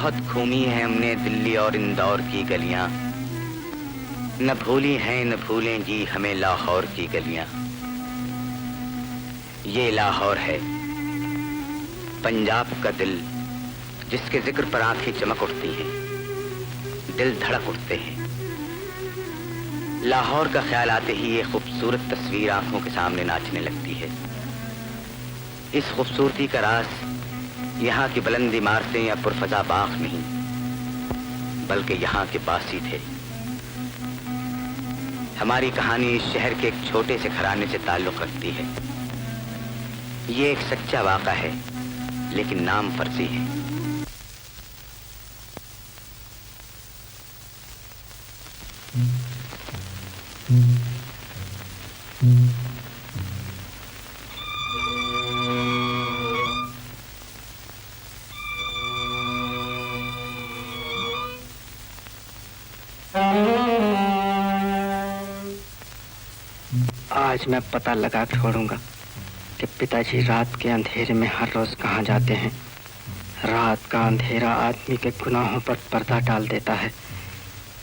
बहुत घूमी है हमने दिल्ली और इंदौर की गलियां, न भूली हैं न भूलें जी हमें लाहौर की गलियां। ये लाहौर है, पंजाब का दिल, जिसके जिक्र पर आंखें चमक उठती हैं, दिल धड़क उठते हैं। लाहौर का ख्याल आते ही ये खूबसूरत तस्वीर आंखों के सामने नाचने लगती है। इस खूबसूरती का राज यहाँ की बुलंद इमारतें या पुरफजा बाग नहीं, बल्कि यहाँ के बासी थे। हमारी कहानी इस शहर के एक छोटे से घराने से ताल्लुक रखती है। ये एक सच्चा वाक़ा है, लेकिन नाम फर्जी है। आज मैं पता लगा छोड़ूंगा कि पिताजी रात के अंधेरे में हर रोज कहाँ जाते हैं। रात का अंधेरा आदमी के गुनाहों पर पर्दा डाल देता है।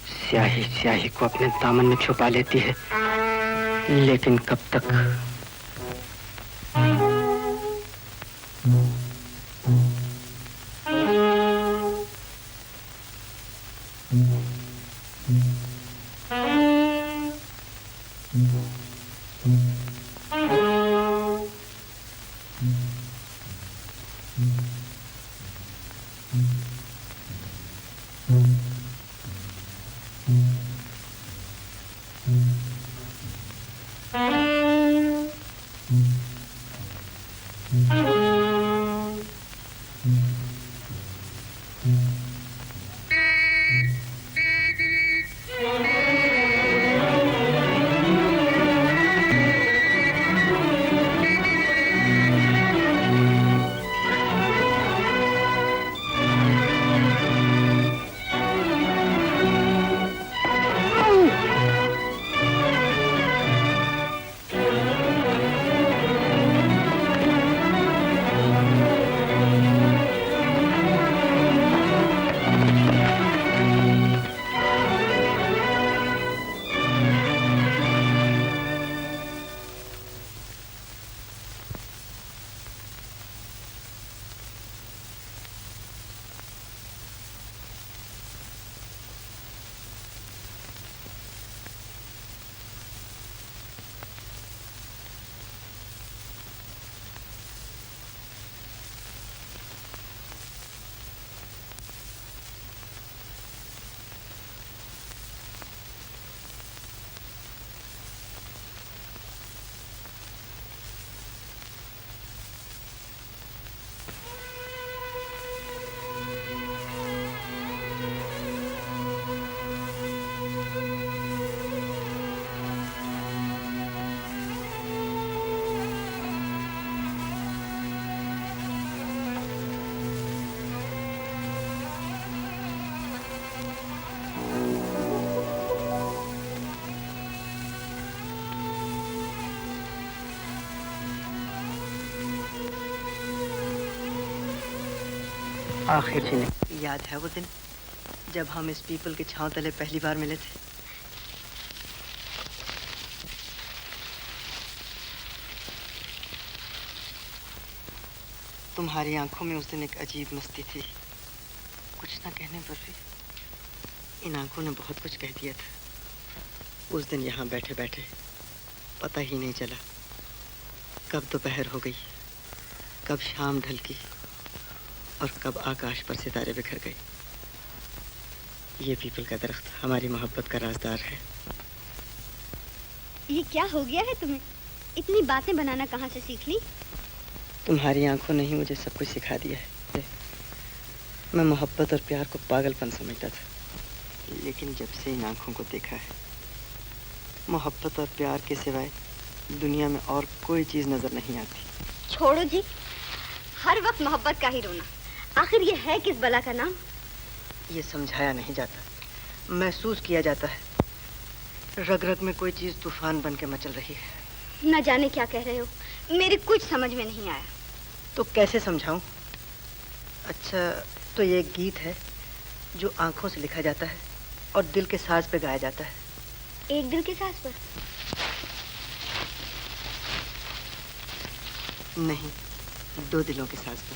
स्याही स्याही को अपने दामन में छुपा लेती है, लेकिन कब तक? आखिर जी, याद है वो दिन जब हम इस पीपल के छांव तले पहली बार मिले थे? तुम्हारी आंखों में उस दिन एक अजीब मस्ती थी। कुछ ना कहने पर भी इन आंखों ने बहुत कुछ कह दिया था। उस दिन यहाँ बैठे बैठे पता ही नहीं चला कब दोपहर हो गई, कब शाम ढलकी और कब आकाश पर सितारे बिखर गए। ये पीपल का दरख्त हमारी मोहब्बत का राजदार है। ये क्या हो गया है तुम्हें? इतनी बातें बनाना कहाँ से सीख ली? तुम्हारी आंखों ने ही मुझे सब कुछ सिखा दिया है। मैं मोहब्बत और प्यार को पागलपन समझता था, लेकिन जब से इन आंखों को देखा है, मोहब्बत और प्यार के सिवाय दुनिया में और कोई चीज़ नजर नहीं आती। छोड़ो जी, हर वक्त मोहब्बत का ही रोना। आखिर ये है किस बला का नाम? ये समझाया नहीं जाता, महसूस किया जाता है। रग रग में कोई चीज़ तूफान बन के मचल रही है। न जाने क्या कह रहे हो, मेरे कुछ समझ में नहीं आया। तो कैसे समझाऊं? अच्छा, तो ये एक गीत है जो आंखों से लिखा जाता है और दिल के साज पे गाया जाता है। एक दिल के साज पर? नहीं, 2 दिलों के साज पर।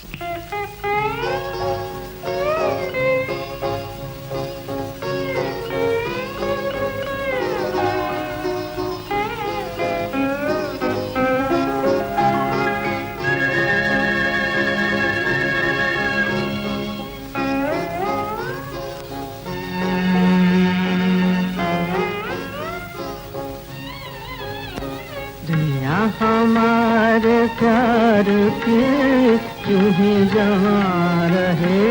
हमारे प्यार के यूं ही जमा रहे,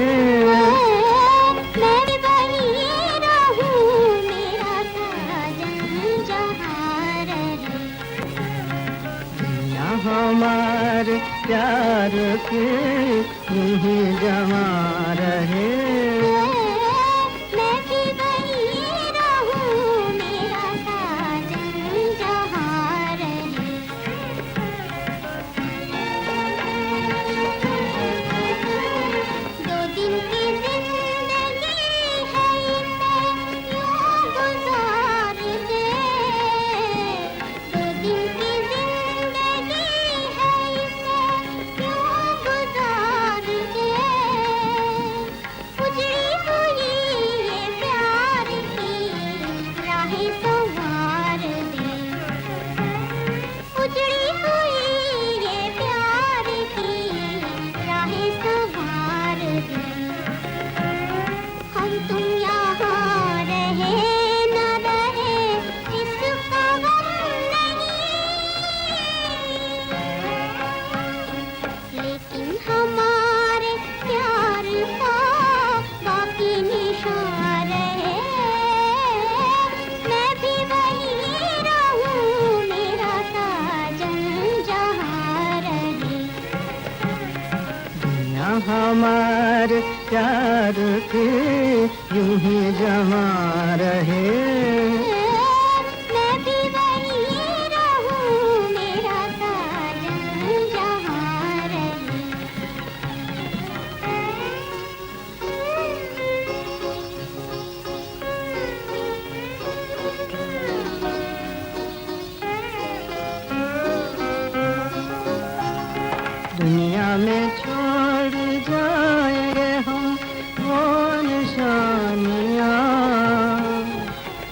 मैं वही रहूं मेरा साजन जहाँ रहे। दुनिया हमारे प्यार के यूं ही जमा रहे, मैं भी वही रहूं मेरा साजन जहाँ रहे। दो दिन की जिंदगी है इसे यूं गुजार दे, 2 दिन की जिंदगी है इसे यूं गुजार दे। उजड़ी हुई ये प्यार की राहें संवार दे, उजड़ी हुई ये प्यार की राहें संवार दे। हम तुम यहाँ रहे न रहे इसका गम नहीं, लेकिन हमारे प्यार का बाकी निशान रहे। मैं भी वही रहूं मेरा साजन जहाँ रहे। दुनिया हमारे प्यार के यूं ही जमा रहे, मैं भी वही रहूं मेरा साजन जहाँ रहे। दुनिया में छोड़ जाएंगे हम वो निशानियाँ,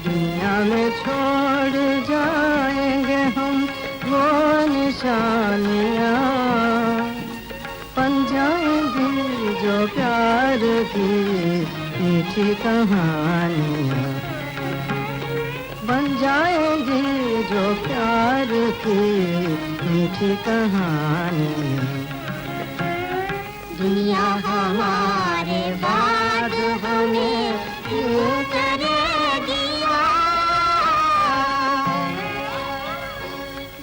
दुनिया में छोड़ जाएंगे हम वो निशानियाँ, बन जाएंगी जो प्यार की मीठी कहानियाँ, बन जाएंगी जो प्यार की मीठी कहानियाँ। दुनिया हमारे बाद हमें यूं करेगी याद।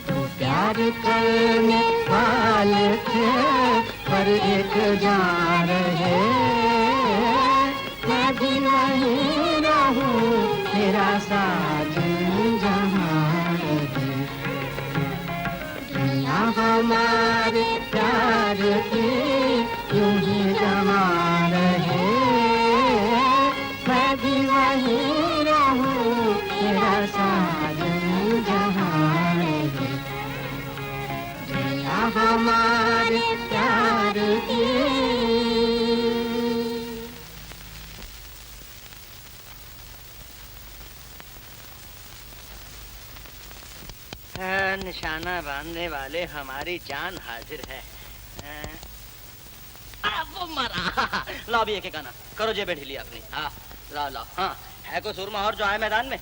2 प्यार करने वाले थे पर एक जा रहे, मैं भी वहीं रहूं मेरा साजन जहाँ रहे। दुनिया हमारे प्यार की यूं ही जमा रहे, मैं भी वहीं रहूं मेरा साजन जहाँ रहे। दुनिया हमारे प्यार की। निशाना बांधने वाले हमारी जान हाजिर है। वो मरा। लाओ भी एक गाना करो, जेबें ढीली अपनी। हाँ लाओ लाओ। हाँ है कोई सुरमा और जो आए मैदान में?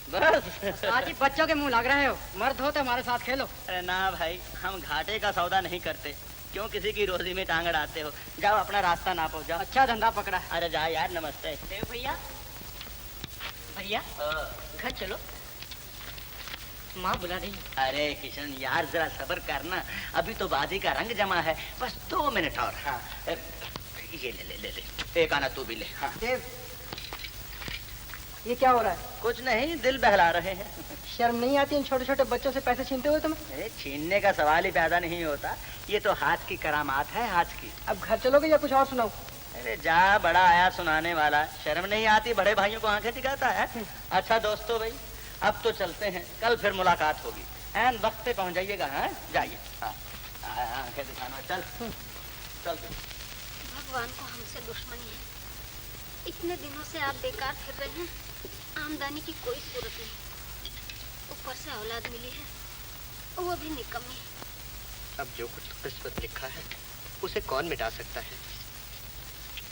बस आज ही बच्चों के मुंह लग रहे हो, मर्द हो तो हमारे साथ खेलो। अरे ना भाई, हम घाटे का सौदा नहीं करते। क्यों किसी की रोजी में टांग अड़ाते हो? जाओ अपना रास्ता नापो जाओ। अच्छा धंधा पकड़ा। अरे जा यार, नमस्ते। देव भैया, भैया घर चलो, माँ बुला रही है। अरे किशन यार, जरा सब्र करना, अभी तो बाजी का रंग जमा है, बस 2 मिनट और। हाँ ये ले ले ले ले, एक आना तू भी ले। हाँ देव, ये क्या हो रहा है? कुछ नहीं, दिल बहला रहे हैं। शर्म नहीं आती इन छोटे छोटे बच्चों से पैसे छीनते हुए तुम्हें? अरे छीनने का सवाल ही पैदा नहीं होता, ये तो हाथ की करामात है, हाथ की। अब घर चलोगे या कुछ और सुनाओ? अरे जा, बड़ा आया सुनाने वाला, शर्म नहीं आती बड़े भाइयों को आंखें दिखाता है। अच्छा दोस्तों भाई, अब तो चलते हैं, कल फिर मुलाकात होगी। एन वक्त पे पहुंच जाइएगा। हाँ जाइए। हाँ आंखें दिखाना। चल चल। भगवान को हमसे दुश्मनी है। इतने दिनों से आप बेकार फिर रहे हैं, आमदनी की कोई सूरत नहीं, ऊपर से औलाद मिली है वो भी निकम्मी। अब जो कुछ किस्मत लिखा है उसे कौन मिटा सकता है।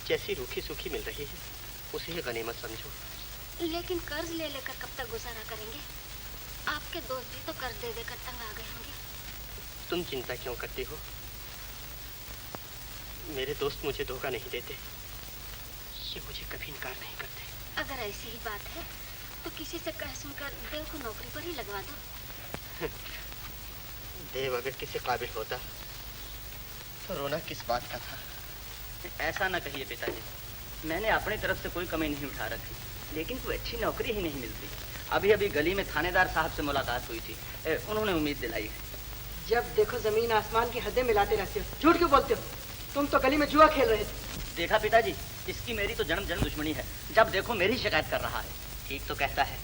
जैसी रूखी सूखी मिल रही है उसे ही गनीमत समझो। लेकिन कर्ज ले लेकर कब तक गुजारा करेंगे? आपके दोस्त भी तो कर्ज दे देकर तंग आ गए होंगे। तुम चिंता क्यों करती हो? मेरे दोस्त मुझे धोखा नहीं देते, ये मुझे कभी इनकार नहीं करते। अगर ऐसी ही बात है तो किसी से कह सुनकर देव को नौकरी पर ही लगवा दो। देव अगर किसी काबिल होता तो रोना किस बात का था। ऐसा ना कहिए पिताजी, मैंने अपनी तरफ से कोई कमी नहीं उठा रखी, लेकिन कोई अच्छी नौकरी ही नहीं मिलती। अभी अभी गली में थानेदार साहब से मुलाकात हुई थी, उन्होंने उम्मीद दिलाई है। जब देखो जमीन आसमान की हदें मिलाते रहते हो, झूठ क्यों बोलते हो? तुम तो गली में जुआ खेल रहे थे। देखा पिताजी, इसकी मेरी तो जन्म जन्म दुश्मनी है, जब देखो मेरी शिकायत कर रहा है। ठीक तो कहता है,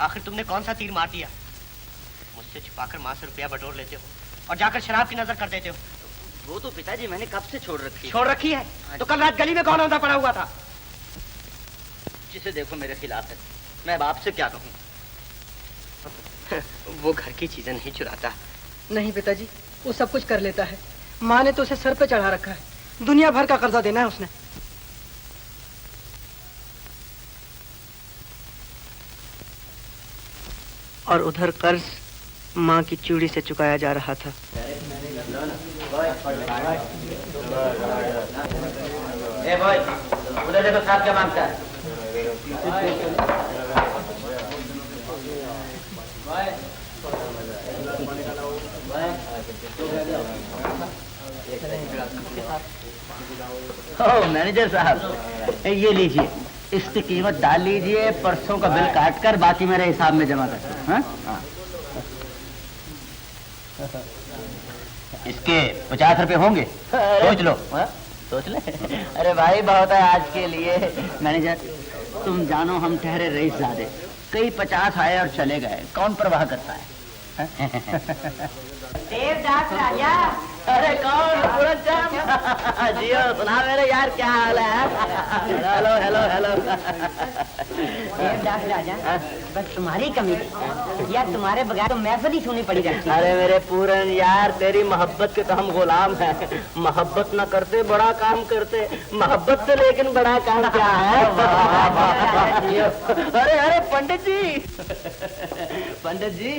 आखिर तुमने कौन सा तीर मार दिया? मुझसे छिपाकर माँ से रुपया बटोर लेते हो और जाकर शराब की नजर कर देते हो। वो तो पिताजी मैंने कब से छोड़ रखी है। छोड़ रखी है? तो कल रात गली में कौन औंधा पड़ा हुआ था? जिसे देखो मेरे खिलाफ है, मैं अब आपसे क्या कहूँ। वो घर की चीजें नहीं चुराता। नहीं पिताजी, वो सब कुछ कर लेता है। माँ ने तो उसे सर पे चढ़ा रखा है, दुनिया भर का कर्जा देना है उसने। और उधर कर्ज माँ की चूड़ी से चुकाया जा रहा था। ए भाई, उधर देखो साहब क्या मांगता है। ओ मैनेजर साहब, ये लीजिए, इसकी कीमत डाल लीजिए, परसों का बिल काट कर बाकी मेरे हिसाब में जमा कर। हाँ? इसके 50 रुपए होंगे, सोच लो। सोच ले। अरे भाई बहुत है आज के लिए। मैनेजर तुम जानो हम ठहरे रईस ज़ादे, कई 50 आए और चले गए, कौन परवाह करता है। देवदास राजा। अरे कौन? जियो सुना मेरे यार, क्या हाल है? Hello hello hello. देवदास राजा, बस तुम्हारी कमी या तुम्हारे बगैर तो महफिल ही सुनी पड़ी रहती। अरे मेरे पूरन यार, तेरी मोहब्बत के तो हम गुलाम हैं। मोहब्बत न करते बड़ा काम करते, मोहब्बत से लेकिन बड़ा काम क्या है? अरे अरे पंडित जी, पंडित जी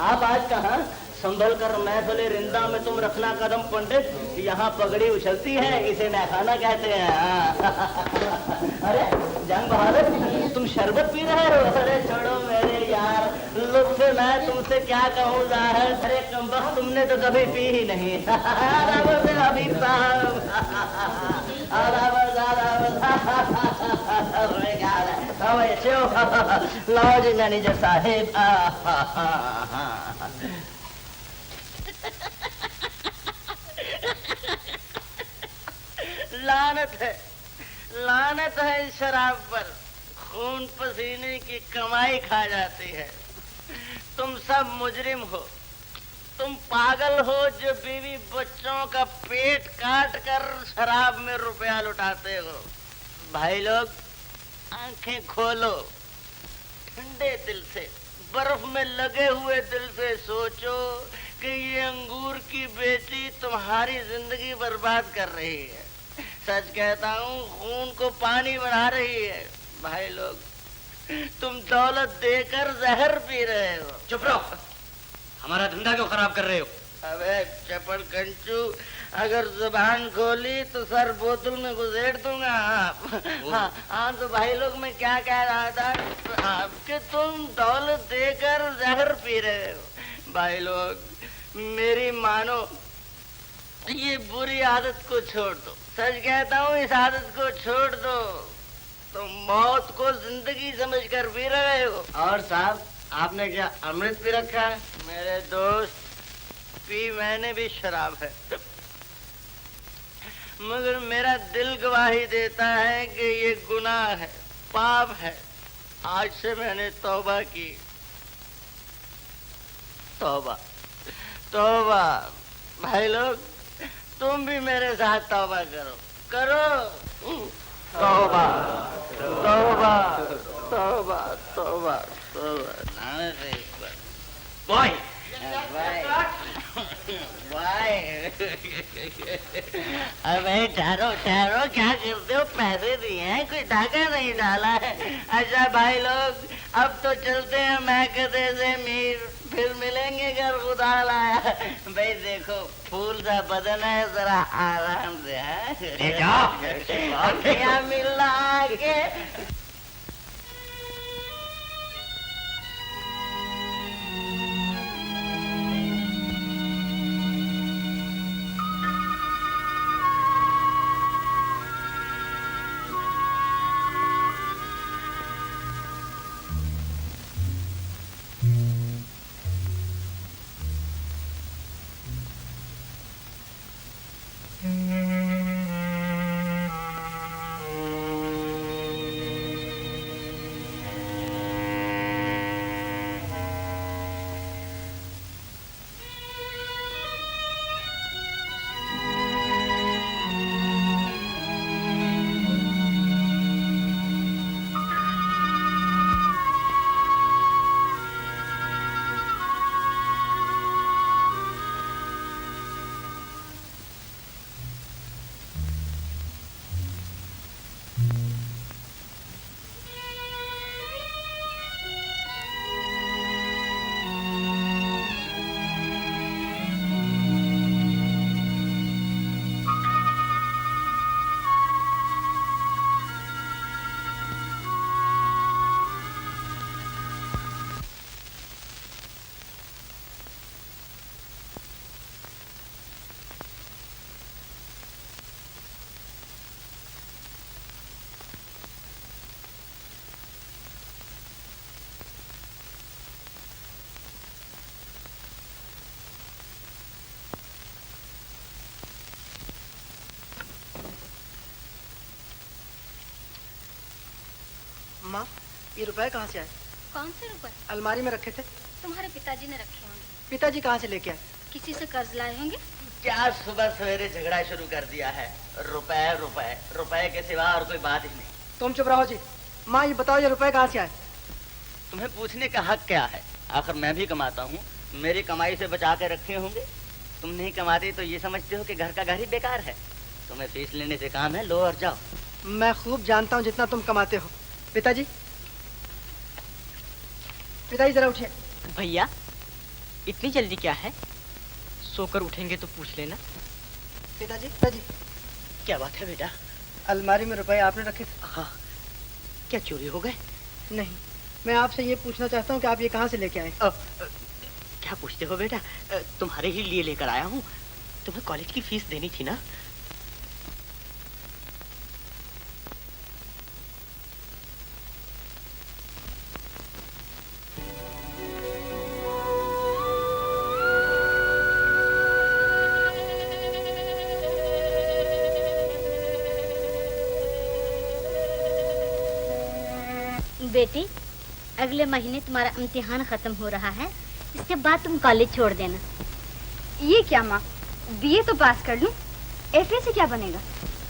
आप आज कहाँ? संभल कर महफिले रिंदा में तुम रखना कदम पंडित, यहाँ पगड़ी उछलती है, इसे मैखाना कहते हैं। अरे जंग बहादुर, तुम शरबत पी रहे हो? अरे छोड़ो मेरे यार, लुत्फ मैं तुमसे क्या कहूँ ज़ाहिर। अरे कमबख्त, तुमने तो कभी पी ही नहीं। हबीब साहब, लो जी मैनेजर साहिब। लानत है इस शराब पर, खून पसीने की कमाई खा जाती है। तुम सब मुजरिम हो, तुम पागल हो जो बीवी बच्चों का पेट काट कर शराब में रुपया लुटाते हो। भाई लोग आंखें खोलो, ठंडे दिल से, बर्फ में लगे हुए दिल से सोचो कि ये अंगूर की बेटी तुम्हारी जिंदगी बर्बाद कर रही है। सच कहता हूँ, खून को पानी बना रही है। भाई लोग, तुम दौलत देकर जहर पी रहे हो। चुप रहो, हमारा धंधा क्यों खराब कर रहे हो? अबे चपड़ कंचू, अगर जुबान खोली तो सर बोतल में घुसेड़ दूंगा। हाँ तो भाई लोग, मैं क्या कह रहा था कि तुम दौलत देकर जहर पी रहे हो। भाई लोग मेरी मानो, ये बुरी आदत को छोड़ दो। सच कहता हूँ, इस आदत को छोड़ दो। तुम मौत को जिंदगी समझकर पी रहे हो। और साहब, आपने क्या अमृत पी रखा है? मेरे दोस्त, पी मैंने भी शराब है, मगर मेरा दिल गवाही देता है कि ये गुनाह है, पाप है। आज से मैंने तौबा की। तौबा, तौबा। भाई लोग, तुम भी मेरे साथ तौबा करो, करो। तौबा, तौबा, तौबा, तौबा, तौबा। बॉय, अबे ठहरो ठहरो, क्या करते हो? पैसे दिए हैं, कोई डाका नहीं डाला है। अच्छा भाई लोग, अब तो चलते हैं महकते से मीर, फिर मिलेंगे घर खुदा लाया। भाई देखो, फूल सा बदन है, जरा आराम से है। मिलना आके। माँ, ये रुपए कहाँ से आए? कौन से रुपए? अलमारी में रखे थे। तुम्हारे पिताजी ने रखे होंगे। पिताजी कहाँ से लेके आए? किसी से कर्ज लाए होंगे। क्या सुबह सवेरे झगड़ा शुरू कर दिया है? रुपए रुपए रुपए के सिवा और कोई बात ही नहीं। तुम चुप रहो जी। माँ, ये बताओ, ये रुपए कहाँ से आए? तुम्हें पूछने का हक क्या है? आखिर मैं भी कमाता हूँ, मेरी कमाई से बचा के रखे होंगे। तुम नहीं कमाते तो ये समझते हो कि घर का घर ही बेकार है। तुम्हें फीस लेने से काम है, लो और जाओ। मैं खूब जानता हूँ जितना तुम कमाते हो। पिताजी, पिताजी जरा उठिए। भैया, इतनी जल्दी क्या है? सोकर उठेंगे तो पूछ लेना। पिताजी, पिताजी, क्या बात है बेटा? अलमारी में रुपए आपने रखे थे। हाँ, क्या चोरी हो गए? नहीं, मैं आपसे ये पूछना चाहता हूँ कि आप ये कहाँ से लेके आए? क्या पूछते हो बेटा? तुम्हारे ही लिए लेकर आया हूँ। तुम्हें कॉलेज की फीस देनी थी ना? बेटी, अगले महीने तुम्हारा इम्तिहान खत्म हो रहा है, इसके बाद तुम कॉलेज छोड़ देना। ये क्या माँ, बीए तो पास कर लूं, एफए से क्या बनेगा?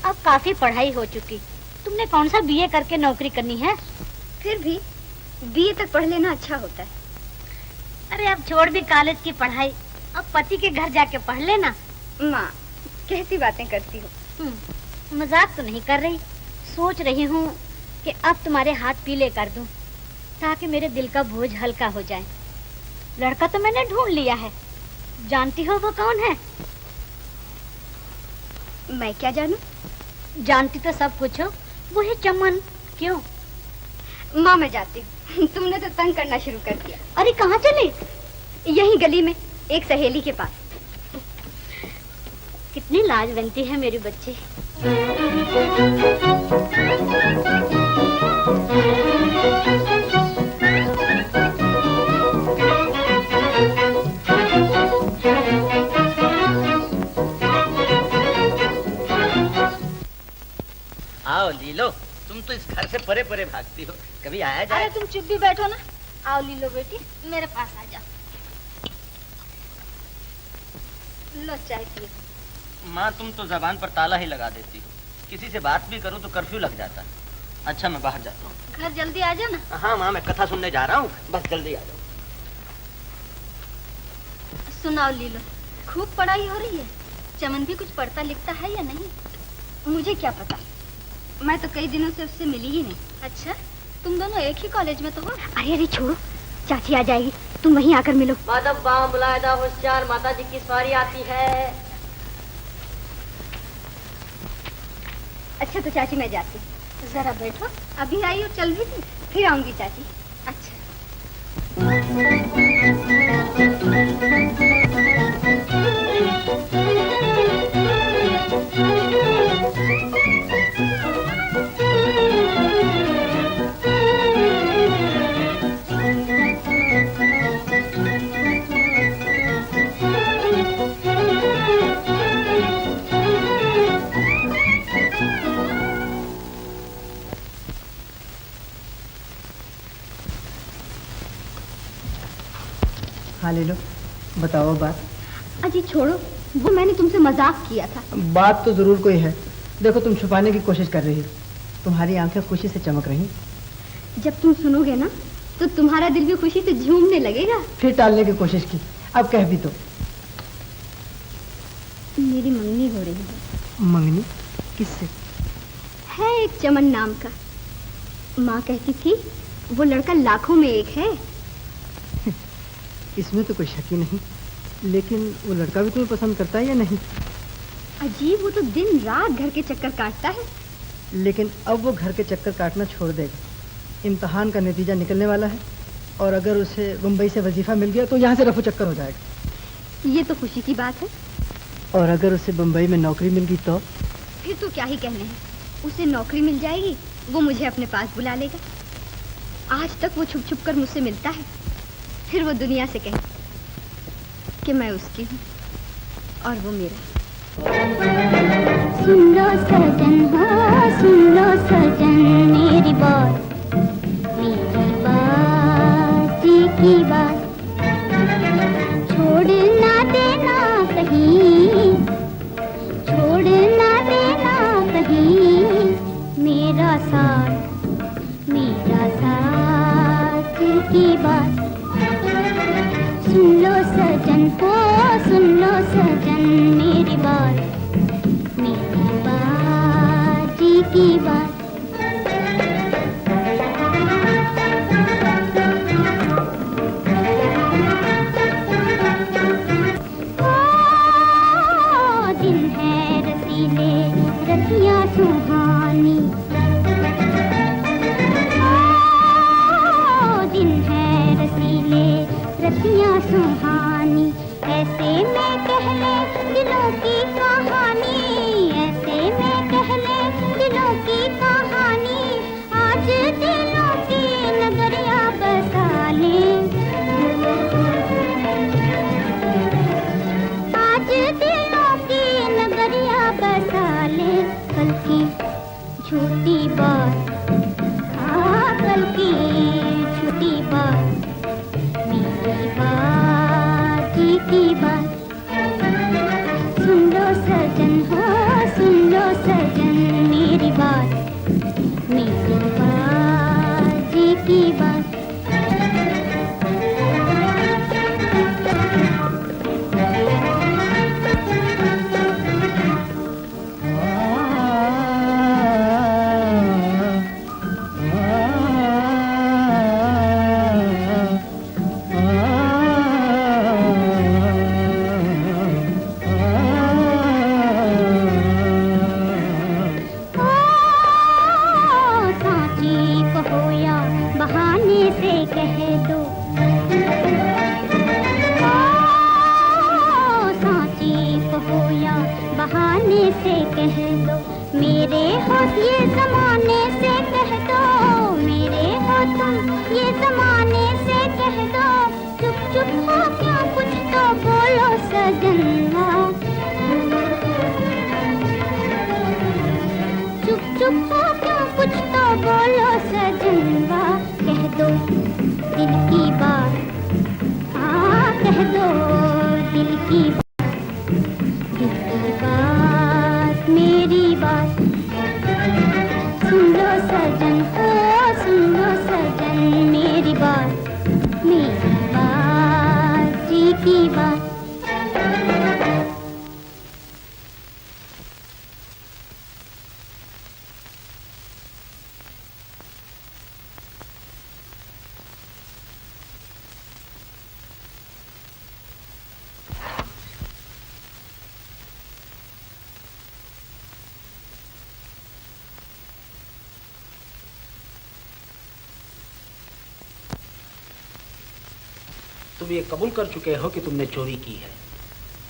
अब काफी पढ़ाई हो चुकी, तुमने कौन सा बीए करके नौकरी करनी है? फिर भी बीए तक पढ़ लेना अच्छा होता है। अरे अब छोड़ भी कॉलेज की पढ़ाई, अब पति के घर जाके पढ़ लेना। माँ, कैसी बातें करती हो? मजाक तो नहीं कर रही, सोच रही हूँ कि अब तुम्हारे हाथ पीले कर दूं, ताकि मेरे दिल का बोझ हल्का हो जाए। लड़का तो मैंने ढूंढ लिया है, जानती हो वो कौन है? मैं क्या जानूं? जानती तो सब कुछ हो, वो है चमन। क्यों? माँ, मैं जाती हूँ। तुमने तो तंग करना शुरू कर दिया। अरे कहाँ चली? यहीं गली में एक सहेली के पास। कितनी लाज बनती है मेरी बच्ची। आओ लीलो, तुम तो इस घर से परे परे भागती हो, कभी आया जाए। अरे तुम चुप भी बैठो ना। आओ लीलो बेटी, मेरे पास आ जाओ। लो चाय पियो। माँ तुम तो जबान पर ताला ही लगा देती हो, किसी से बात भी करूँ तो कर्फ्यू लग जाता। अच्छा मैं बाहर जाता हूँ। घर जल्दी आ जाओ ना। हाँ माँ, मैं कथा सुनने जा रहा हूँ, बस जल्दी आ जाओ। सुनाओ लीलो, खूब पढ़ाई हो रही है? चमन भी कुछ पढ़ता लिखता है या नहीं? मुझे क्या पता, मैं तो कई दिनों से उससे मिली ही नहीं। अच्छा, तुम दोनों एक ही कॉलेज में तो हो? अरे अरे छोड़ो, चाची आ जाएगी, तुम वहीं आकर मिलो। माधव बाम मुलायदा होशियार, माता जी की सवारी आती है। अच्छा तो चाची मैं जाती हूँ। जरा बैठो। अभी आई और चल भी थी, फिर आऊंगी चाची। अच्छा। हाँ ले लो, बताओ बात। अजी छोड़ो, वो मैंने तुमसे मजाक किया था। बात तो जरूर कोई है। देखो तुम छुपाने की कोशिश कर रही हो, तुम्हारी आंखें खुशी से चमक रही। जब तुम सुनोगे ना तो तुम्हारा दिल भी खुशी से झूमने लगेगा। फिर टालने की कोशिश की, अब कह भी तो। मेरी मंगनी हो रही है। मंगनी? किससे? है एक चमन नाम का। माँ कहती थी वो लड़का लाखों में एक है। इसमें तो कोई शक ही नहीं, लेकिन वो लड़का भी तुम्हें पसंद करता है या नहीं? अजीब, वो तो दिन रात घर के चक्कर काटता है। लेकिन अब वो घर के चक्कर काटना छोड़ देगा। इम्तिहान का नतीजा निकलने वाला है, और अगर उसे मुंबई से वजीफा मिल गया तो यहाँ से रफू चक्कर हो जाएगा। ये तो खुशी की बात है। और अगर उसे मुंबई में नौकरी मिल गई तो? फिर तो क्या ही कहने हैं, उसे नौकरी मिल जाएगी, वो मुझे अपने पास बुला लेगा। आज तक वो छुप छुप कर मुझसे मिलता है, फिर वो दुनिया से कहे कि मैं उसकी हूँ और वो मेरा। सुन लो सजन, हाँ सुन लो सजन मेरी बात जी की बात। छोड़ ना देना कहीं, छोड़ ना देना कहीं मेरा साथ की बात। सुन लो सजन, हो सुन लो सजन मेरी बात जी की बात। दिन है रसीले रतियाँ सुहानी, दिन है रसीले रतियाँ सुहानी। ऐसे में कह ले दिलों की कहानी, ऐसे में कह ले दिलों की कहानी। आज दिलों की नगरिया बसा ले, आज दिलों की नगरिया बसा ले। कल की झूठी बात, हाँ कल की झूठी बात मेरी बाजी की बात। सुन लो सजन, हो सुन लो सजन मेरी बात बाजी की बात। बहाने से कह दो मेरे हो, ये जमाने से कह दो मेरे हो तुम, ये जमाने से कह दो। चुप चुप हो क्या, कुछ तो बोलो सजन। चुप चुप हो क्यों, कुछ तो बोलो सजनवा, कह दो दिल की बात, हाँ कह दो दिल की बात, मेरी बात सुन लो सजन, ओ सुन लो सजन, मेरी बात जी की बात। तुम ये कबूल कर चुके हो कि तुमने चोरी की है।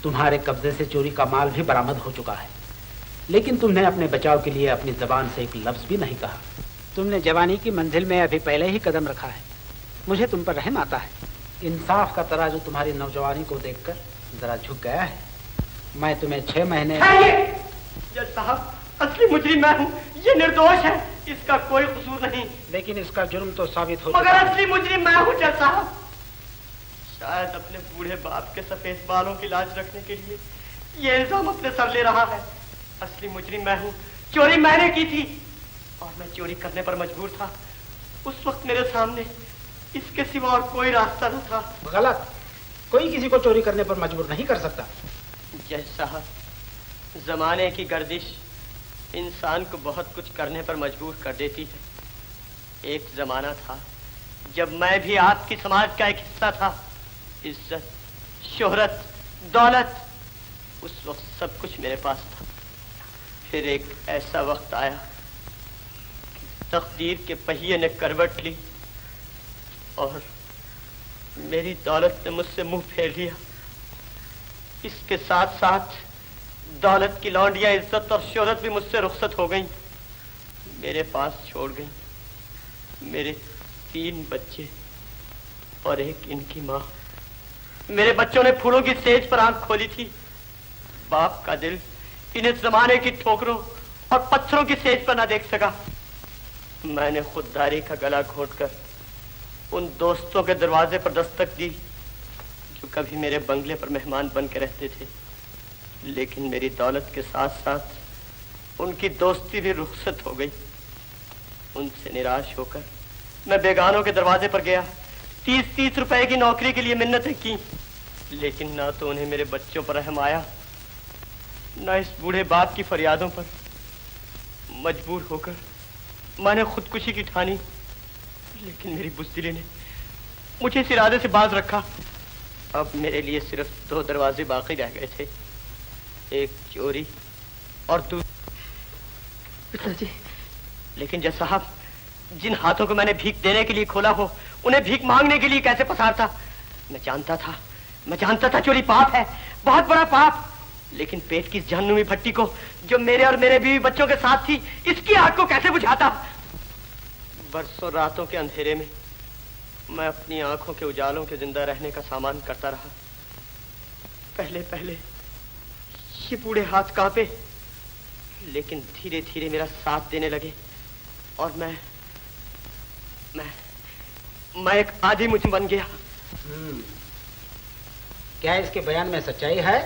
तुम्हारे कब्जे से चोरी का माल भी बरामद हो चुका है, लेकिन तुमने अपने बचाव के लिए अपनी जबान से एक लफ्ज भी नहीं कहा। तुमने जवानी की मंजिल में अभी पहले ही कदम रखा है। मुझे तुम पर रहम आता है। इंसाफ का तराजू तुम्हारी नौजवानी को देखकर जरा झुक गया है। मैं तुम्हें 6 महीने। जज साहब, असली मुजरिम मैं हूँ, ये निर्दोष है, इसका कोई कसूर नहीं। लेकिन इसका जुर्म तो साबित हो मगर असली मुजरिम मैं हूँ जज साहब। शायद अपने बूढ़े बाप के सफेद बालों की लाज रखने के लिए ये इल्जाम अपने सर ले रहा है। असली मुजरिम मैं हूँ, चोरी मैंने की थी और मैं चोरी करने पर मजबूर था। उस वक्त मेरे सामने इसके सिवा और कोई रास्ता न था। गलत, कोई किसी को चोरी करने पर मजबूर नहीं कर सकता। जज साहब, जमाने की गर्दिश इंसान को बहुत कुछ करने पर मजबूर कर देती है। एक जमाना था जब मैं भी आपकी समाज का एक हिस्सा था। इज्जत, शोहरत, दौलत, उस वक्त सब कुछ मेरे पास था। फिर एक ऐसा वक्त आया कि तकदीर के पहिए ने करवट ली और मेरी दौलत ने मुझसे मुंह फेर लिया। इसके साथ साथ दौलत की लौंडियां, इज्जत और शोहरत भी मुझसे रुखसत हो गईं, मेरे पास छोड़ गईं। मेरे 3 बच्चे और एक इनकी माँ। मेरे बच्चों ने फूलों की सेज पर आंख खोली थी। बाप का दिल इन्हें जमाने की ठोकरों और पत्थरों की सेज पर ना देख सका। मैंने खुददारी का गला घोंटकर उन दोस्तों के दरवाजे पर दस्तक दी जो कभी मेरे बंगले पर मेहमान बन के रहते थे। लेकिन मेरी दौलत के साथ साथ उनकी दोस्ती भी रुखसत हो गई। उनसे निराश होकर मैं बेगानों के दरवाजे पर गया। 30-30 रुपए की नौकरी के लिए मिन्नतें की, लेकिन ना तो उन्हें मेरे बच्चों पर रहम आया, ना इस बूढ़े बाप की फरियादों पर। मजबूर होकर मैंने खुदकुशी की ठानी, लेकिन मेरी बुज़दिली ने मुझे इस इरादे से बाज रखा। अब मेरे लिए सिर्फ 2 दरवाजे बाकी रह गए थे, एक चोरी और दूसरा पिताजी। लेकिन जज साहब, जिन हाथों को मैंने भीख देने के लिए खोला हो, उन्हें भीख मांगने के लिए कैसे पसारता। मैं जानता था चोरी पाप है, बहुत बड़ा पाप। लेकिन पेट की जहन्नुमी भट्टी को जो मेरे और मेरे बीवी बच्चों के साथ थी, इसकी आग को कैसे बुझाता। बरसों रातों के अंधेरे में मैं अपनी आंखों के उजालों के जिंदा रहने का सामान करता रहा। पहले पहले ये बूढ़े हाथ कांपे, लेकिन धीरे धीरे मेरा साथ देने लगे और मैं एक आदी मुझ बन गया। क्या इसके बयान में सच्चाई है?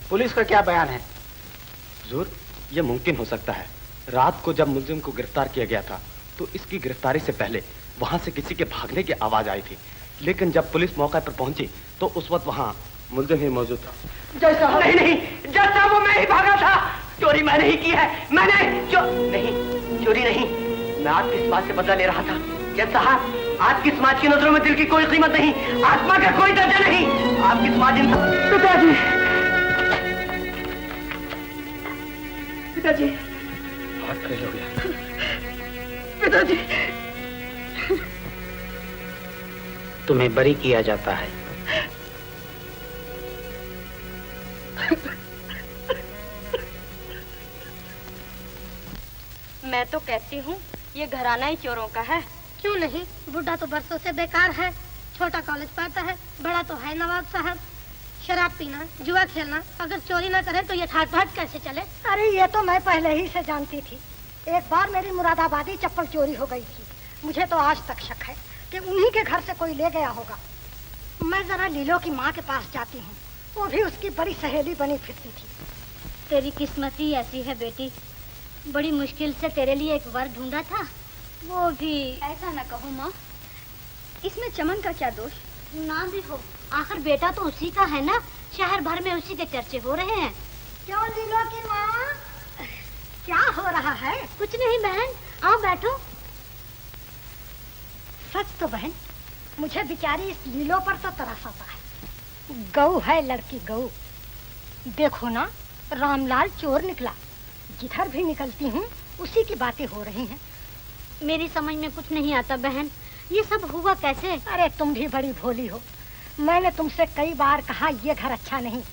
पुलिस का क्या बयान है? हुजूर, यह मुमकिन हो सकता है। रात को जब मुलजिम को गिरफ्तार किया गया था तो इसकी गिरफ्तारी से पहले वहां से किसी के भागने की आवाज आई थी, लेकिन जब पुलिस मौके पर पहुंची तो उस वक्त वहां मुलजिम ही मौजूद था। नहीं, जज साहब, वो मैं ही भागा था। चोरी मैंने ही की है। चोरी नहीं, मैं आज किस बात से बदला ले रहा था। जज साहब, आज की समाज की नजरों में दिल की कोई कीमत नहीं, आत्मा का कोई दर्जा नहीं। आपकी समाज पिताजी, पिताजी, बहुत फेल हो गया। पिताजी, तुम्हें बरी किया जाता है। मैं तो कहती हूँ ये घराना ही चोरों का है। क्यों नहीं, बुढ़ा तो बरसों से बेकार है, छोटा कॉलेज पढ़ता है, बड़ा तो है नवाब साहब। शराब पीना, जुआ खेलना, अगर चोरी ना करे तो ये ठाट बाट कैसे चले। अरे ये तो मैं पहले ही से जानती थी। एक बार मेरी मुरादाबादी चप्पल चोरी हो गई थी। मुझे तो आज तक शक है कि उन्हीं के घर से कोई ले गया होगा। मैं जरा लीलो की माँ के पास जाती हूँ, वो भी उसकी बड़ी सहेली बनी फिरती थी। तेरी किस्मत ही ऐसी है बेटी, बड़ी मुश्किल से तेरे लिए एक वर ढूंढा था, वो भी। ऐसा न कहो माँ, इसमें चमन का क्या दोष? ना भी हो, आखिर बेटा तो उसी का है ना, शहर भर में उसी के चर्चे हो रहे हैं। क्यों लीलो की माँ, क्या हो रहा है? कुछ नहीं बहन, आओ बैठो। सच तो बहन, मुझे बेचारी इस लीलो पर तो तरस आता है। गऊ है लड़की, गऊ। देखो ना, रामलाल चोर निकला। जिधर भी निकलती हूँ उसी की बातें हो रही हैं। मेरी समझ में कुछ नहीं आता बहन, ये सब हुआ कैसे? अरे तुम भी बड़ी भोली हो। मैंने तुमसे कई बार कहा ये घर अच्छा नहीं,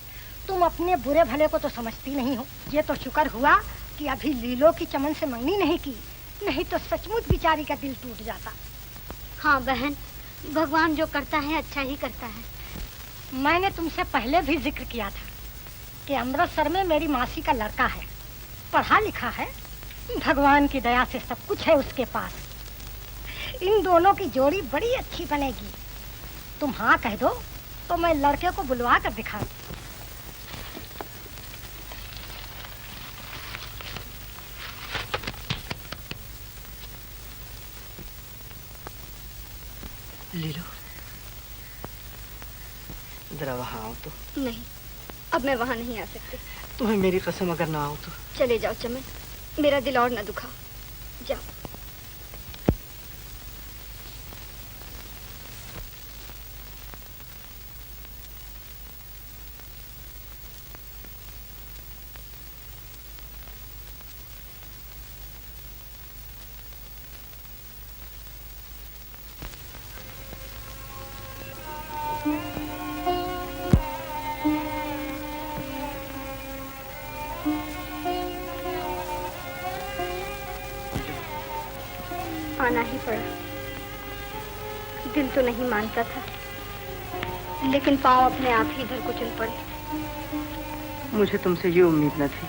तुम अपने बुरे भले को तो समझती नहीं हो। ये तो शुक्र हुआ कि अभी लीलो की चमन से मंगनी नहीं की, नहीं तो सचमुच बेचारी का दिल टूट जाता। हाँ बहन, भगवान जो करता है अच्छा ही करता है। मैंने तुमसे पहले भी जिक्र किया था कि अमृतसर में मेरी मासी का लड़का है, पढ़ा लिखा है, भगवान की दया से सब कुछ है उसके पास। इन दोनों की जोड़ी बड़ी अच्छी बनेगी। तुम हाँ कह दो तो मैं लड़के को बुलवा कर दिखा। लीलो, जरा वहाँ आओ तो। नहीं, अब मैं वहाँ नहीं आ सकती। तुम्हें मेरी कसम अगर ना आओ तो। चले जाओ चमन, मेरा दिल और न दुखाओ, जाओ। आना ही पड़ा। दिल तो नहीं मानता था, लेकिन पाँव अपने आप ही इधर को चल पड़े। मुझे तुमसे ये उम्मीद न थी।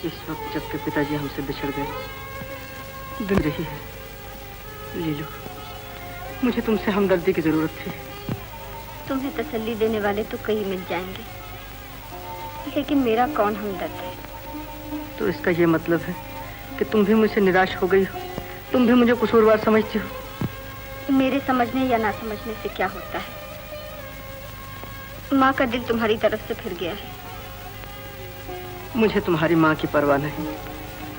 इस वक्त जबकि पिताजी हमसे बिछड़ गए, दिन रही है। लीलो, मुझे तुमसे हमदर्दी की जरूरत थी। तुम्हें तसल्ली देने वाले तो कई मिल जाएंगे, लेकिन मेरा कौन हमदर्द है? तो इसका ये मतलब है कि तुम भी मुझसे निराश हो गई हो, तुम भी मुझे कसूरवार समझती हो। मेरे समझने या ना समझने से क्या होता है? माँ का दिल तुम्हारी तरफ से फिर गया है। मुझे तुम्हारी माँ की परवाह नहीं,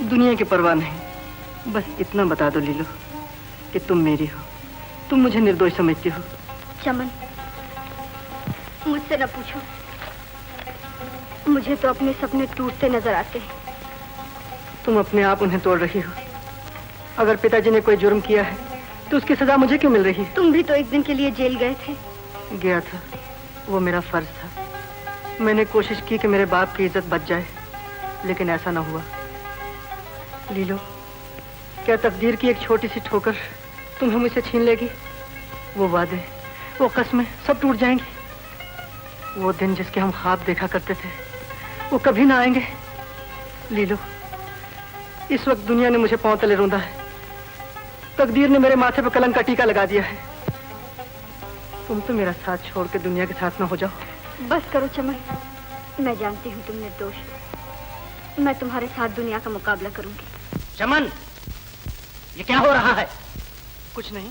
दुनिया की परवाह नहीं। बस इतना बता दो लीलो कि तुम मेरी हो, तुम मुझे निर्दोष समझती हो। चमन, मुझसे न पूछो, मुझे तो अपने सपने टूटते नजर आते हैं। तुम अपने आप उन्हें तोड़ रही हो। अगर पिताजी ने कोई जुर्म किया है तो उसकी सजा मुझे क्यों मिल रही है? तुम भी तो एक दिन के लिए जेल गए थे। गया था, वो मेरा फर्ज था। मैंने कोशिश की कि मेरे बाप की इज्जत बच जाए, लेकिन ऐसा ना हुआ। लीलो, क्या तकदीर की एक छोटी सी ठोकर तुम्हें मुझसे छीन लेगी? वो वादे, वो कस्में सब टूट जाएंगी। वो दिन जिसके हम ख्वाब देखा करते थे, वो कभी ना आएंगे। लीलो, इस वक्त दुनिया ने मुझे पांव तले रौंदा है। तकदीर ने मेरे माथे पर कलंक का टीका लगा दिया है। तुम तो मेरा साथ छोड़ के दुनिया के साथ ना हो जाओ। बस करो चमन, मैं जानती हूँ तुम निर्दोष हो। मैं तुम्हारे साथ दुनिया का मुकाबला करूंगी। चमन, ये क्या हो रहा है? कुछ नहीं,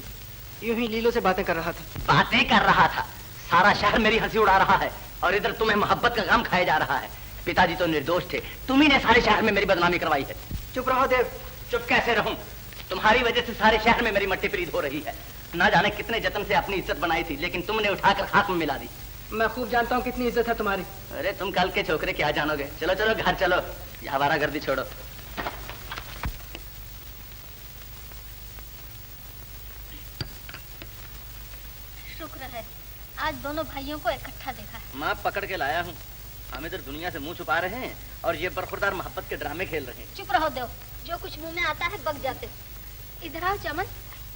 यूं ही लीलो से बातें कर रहा था। बातें कर रहा था? सारा शहर मेरी हंसी उड़ा रहा है और इधर तुम्हें मोहब्बत का गम खाया जा रहा है। पिताजी तो निर्दोष थे, तुम्ही ने सारे शहर में मेरी बदनामी करवाई है। चुप रहो देव। चुप कैसे रहूं? तुम्हारी वजह से सारे शहर में मेरी मट्टी पलीद हो रही है। ना जाने कितने जतन से अपनी इज्जत बनाई थी, लेकिन तुमने उठाकर खाक में मिला दी। मैं खूब जानता हूँ कितनी इज्जत है तुम्हारी। अरे तुम कल के छोकरे क्या जानोगे। चलो चलो घर चलो, ये आवारागर्दी छोड़ो। शुक्र है आज दोनों भाइयों को इकट्ठा देखा है। माँ पकड़ के लाया हूँ। हम इधर दुनिया से मुंह छुपा रहे हैं और ये बरखुरदार मोहब्बत के ड्रामे खेल रहे हैं। चुप रहो देव, जो कुछ मुंह में आता है बक जाते हो। इधर आओ चमन,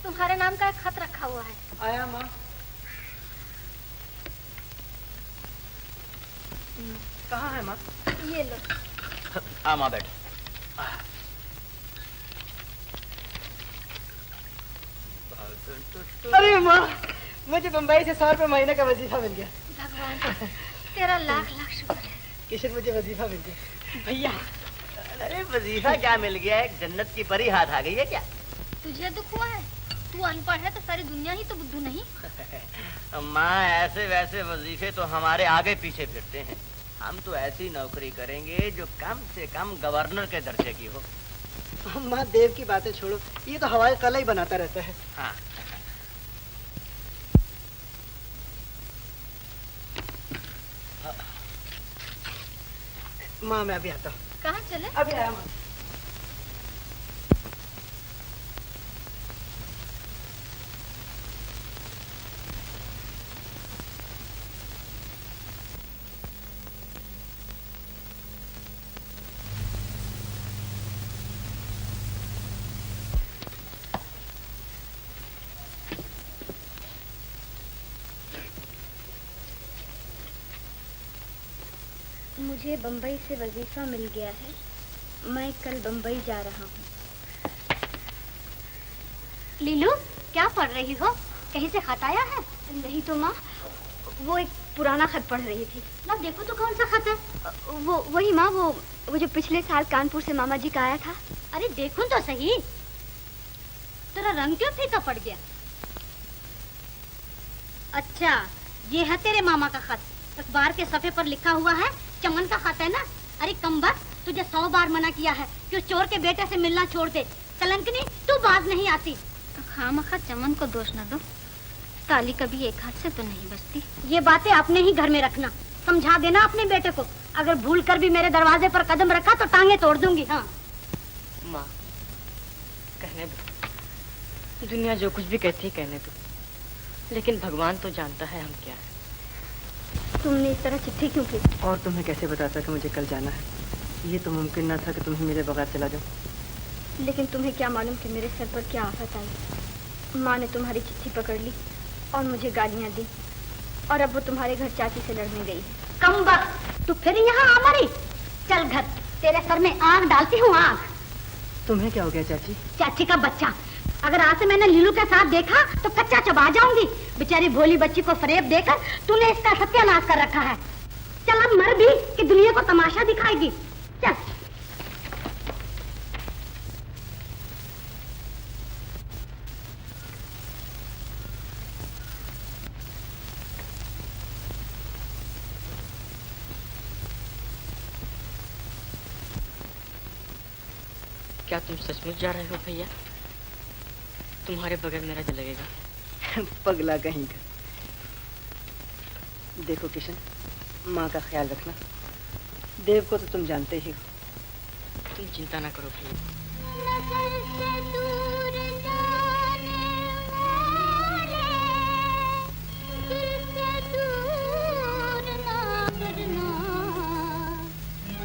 तुम्हारे नाम का एक खत रखा हुआ है। आया माँ। कहाँ है माँ? ये लो। हाँ माँ बैठ। अरे माँ, मुझे बम्बई से 100 रुपये महीने का वजीफा मिल गया। भगवान तेरा लाख लाख शुक्र है। किशन, मुझे वजीफा मिल गया। भैया, अरे वजीफा क्या मिल गया? एक जन्नत की परी हाथ आ गई है क्या? तुझे दुख हुआ है? तू अनपढ़ है तो सारी दुनिया ही तो बुद्धू नहीं। माँ, ऐसे वैसे वजीफे तो हमारे आगे पीछे फिरते हैं। हम तो ऐसी नौकरी करेंगे जो कम से कम गवर्नर के दर्जे की हो। माँ, देव की बातें छोड़ो, ये तो हवाई कला ही बनाता रहता है। हाँ। माँ, मैं अभी आता हूँ। कहाँ चले? अभी आया माँ। मुझे बम्बई से वजीफा मिल गया है। मैं कल बम्बई जा रहा हूँ। लीलू, क्या पढ़ रही हो? कहीं से खत आया है? नहीं तो माँ, वो एक पुराना खत पढ़ रही थी। ला देखो तो कौन सा खत है? वही माँ, वो जो पिछले साल कानपुर से मामा जी का आया था। अरे देखूं तो सही, तेरा रंग क्यों फीका पड़ गया? अच्छा, ये है तेरे मामा का खत। अखबार के सफे पर लिखा हुआ है, चमन का खत है ना? अरे कमबख्त, तुझे 100 बार मना किया है कि उस चोर के बेटे से मिलना छोड़ दे। कलंकनी, तू बाज नहीं आती। खामखा चमन को दोष न दो, ताली कभी एक हाथ से तो नहीं बजती। ये बातें अपने ही घर में रखना, समझा देना अपने बेटे को। अगर भूल कर भी मेरे दरवाजे पर कदम रखा तो टांगे तोड़ दूंगी। हाँ माँ, कहने दो, दुनिया जो कुछ भी कहती है कहने दो, लेकिन भगवान तो जानता है हम क्या है। तुमने इस तरह चिट्ठी क्यों की? और तुम्हें कैसे बताता कि मुझे कल जाना है? ये तो मुमकिन ना था कि तुम्हें मेरे बगैर चला जाऊं। लेकिन तुम्हें क्या मालूम कि मेरे सर पर क्या आफत आई। माँ ने तुम्हारी चिट्ठी पकड़ ली और मुझे गालियाँ दी, और अब वो तुम्हारे घर चाची से लड़ने गई है। कमबख्त, तू फिर यहाँ आ मरी। चल घर, तेरे सर में आग डालती हूँ, आग। तुम्हें क्या हो गया चाची? चाची का बच्चा, अगर आज से मैंने लीलू के साथ देखा तो कच्चा चबा जाऊंगी। बेचारी भोली बच्ची को फरेब देकर तूने इसका सत्यानाश कर रखा है। चल अब मर भी कि दुनिया को तमाशा दिखाएगी। चल। क्या तुम सचमुच जा रहे हो भैया? तुम्हारे बगैर मेरा दिल लगेगा? पगला कहीं का। देखो किशन, माँ का ख्याल रखना। देव को तो तुम जानते ही हो। तुम चिंता ना करो भैया।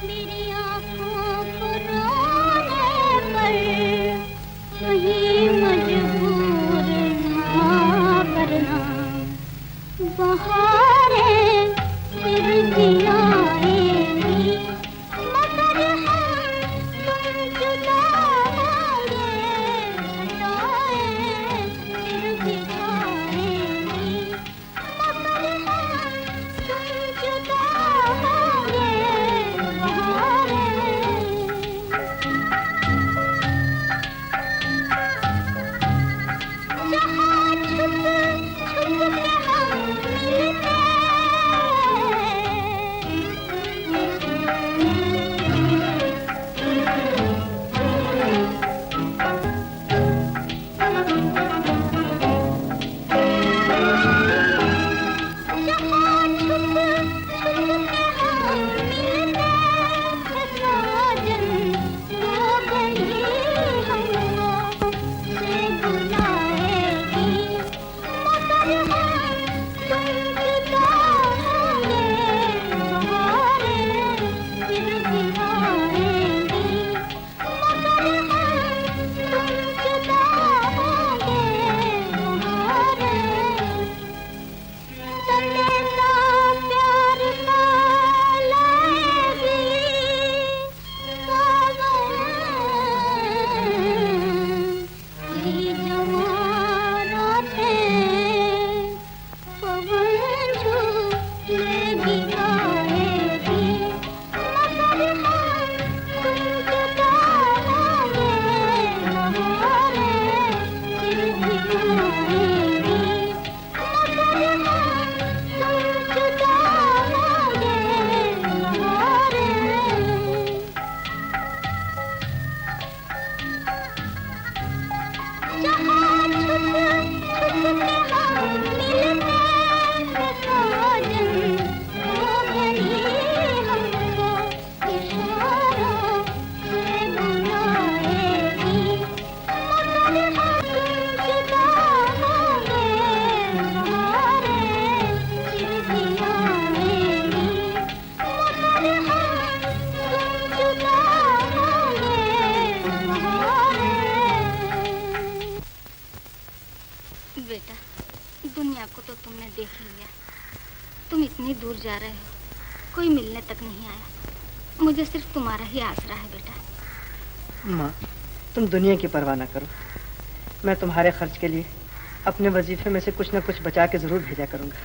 मेरी आँखों को रोने पर कहीं मजबूर ना करना। बहारें फिर भी आएंगी, मगर हम तुम जुदा होंगे बेटा, दुनिया को तो तुमने देख लिया। तुम इतनी दूर जा रहे हो, कोई मिलने तक नहीं आया। मुझे सिर्फ तुम्हारा ही आसरा है बेटा। माँ, तुम दुनिया की परवाह ना करो। मैं तुम्हारे खर्च के लिए अपने वजीफे में से कुछ न कुछ बचा के जरूर भेजा करूँगा।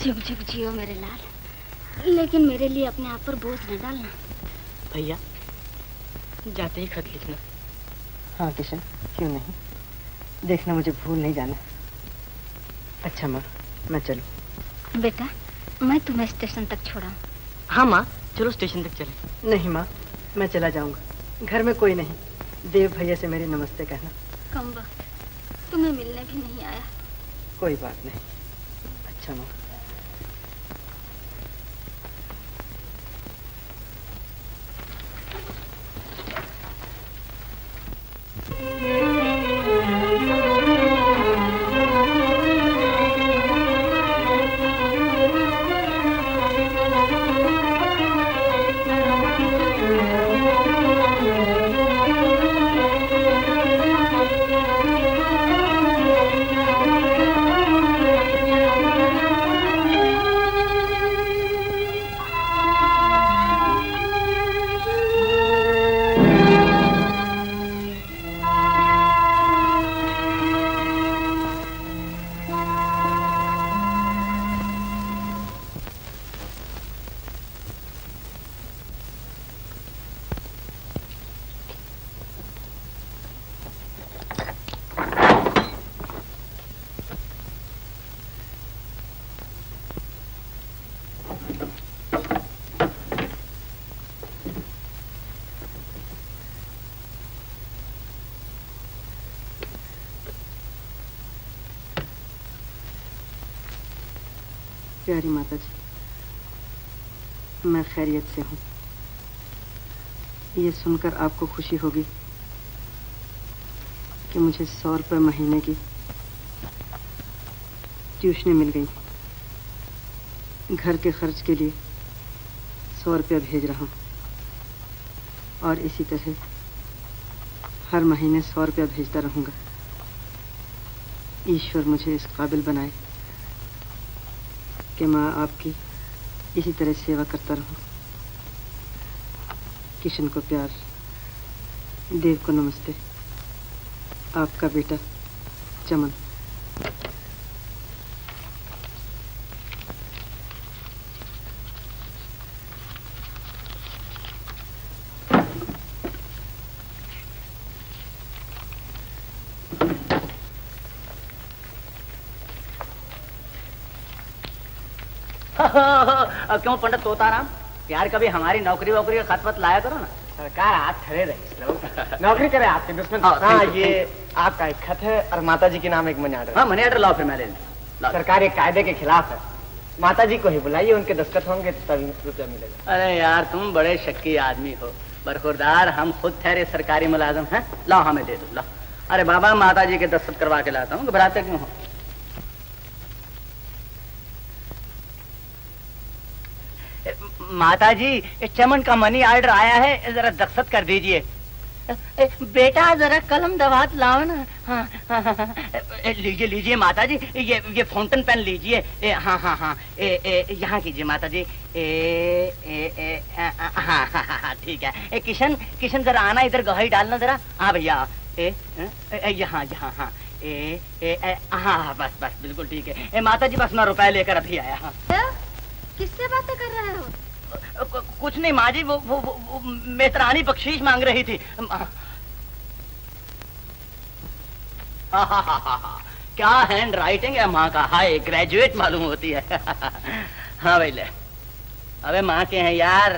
जुग जुग जियो मेरे लाल, लेकिन मेरे लिए अपने आप पर बोझ न डालना। भैया, जाते ही खत लिखना। हाँ किशन, क्यों नहीं। देखना मुझे भूल नहीं जाना। अच्छा माँ, मैं चलूँ? बेटा, मैं तुम्हें स्टेशन तक छोड़ाऊँ? हाँ माँ, चलो स्टेशन तक चले। नहीं माँ, मैं चला जाऊँगा। घर में कोई नहीं। देव भैया से मेरी नमस्ते कहना। कम वक्त तुम्हें मिलने भी नहीं आया। कोई बात नहीं। अच्छा माँ। प्यारी माता जी, मैं खैरियत से हूँ। ये सुनकर आपको खुशी होगी कि मुझे 100 रुपये महीने की ट्यूशनें मिल गई। घर के खर्च के लिए 100 रुपया भेज रहा हूँ और इसी तरह हर महीने 100 रुपया भेजता रहूँगा। ईश्वर मुझे इस काबिल बनाए कि मैं आपकी इसी तरह सेवा करता रहूं। किशन को प्यार, देव को नमस्ते। आपका बेटा चमन। क्यों पंडित तोताराम, यार कभी हमारी नौकरी वोकरी का खत वत लाया करो ना। सरकार हाथ खड़े रहे, नौकरी करे आपके दुश्मन। हाँ, ये आपका एक खत है और माता जी के नाम एक मनी ऑर्डर। हाँ, मनी ऑर्डर लाओ, फिर मैं ले लूं। सरकार एक कायदे के खिलाफ है। माता जी को ही बुलाइए, उनके दस्तखत होंगे तभी रुपया मिलेगा। अरे यार, तुम बड़े शक्की आदमी हो। बरखुरदार, हम खुद ठहरे सरकारी मुलाजिम हैं। लाओ, हमें दे दो, लाओ। अरे बाबा, माता जी के दस्तखत करवा के लाता हूँ, घबराते क्यों हो? माता जी, चमन का मनी ऑर्डर आया है, जरा दस्तखत कर दीजिए। बेटा जरा कलम दवात लाओ ना। हाँ, लीजिए लीजिए माता जी, ये फाउंटेन पेन लीजिए। हाँ हाँ हाँ, यहाँ कीजिए माता जी। हाँ, ठीक है। किशन जरा आना, इधर गवाही डालना जरा। हाँ भैया, यहाँ यहाँ। हाँ, हाँ बस बस, बिल्कुल ठीक है। माता जी, बस मैं रुपए लेकर अभी आया। हाँ, किससे बातें कर रहे हो? कुछ नहीं माँ जी, वो मेतरानी बख्शीश मांग रही थी। क्या हैंड राइटिंग है माँ का, हाय, ग्रेजुएट मालूम होती है। हाँ भाई ले। अबे माँ के हैं यार।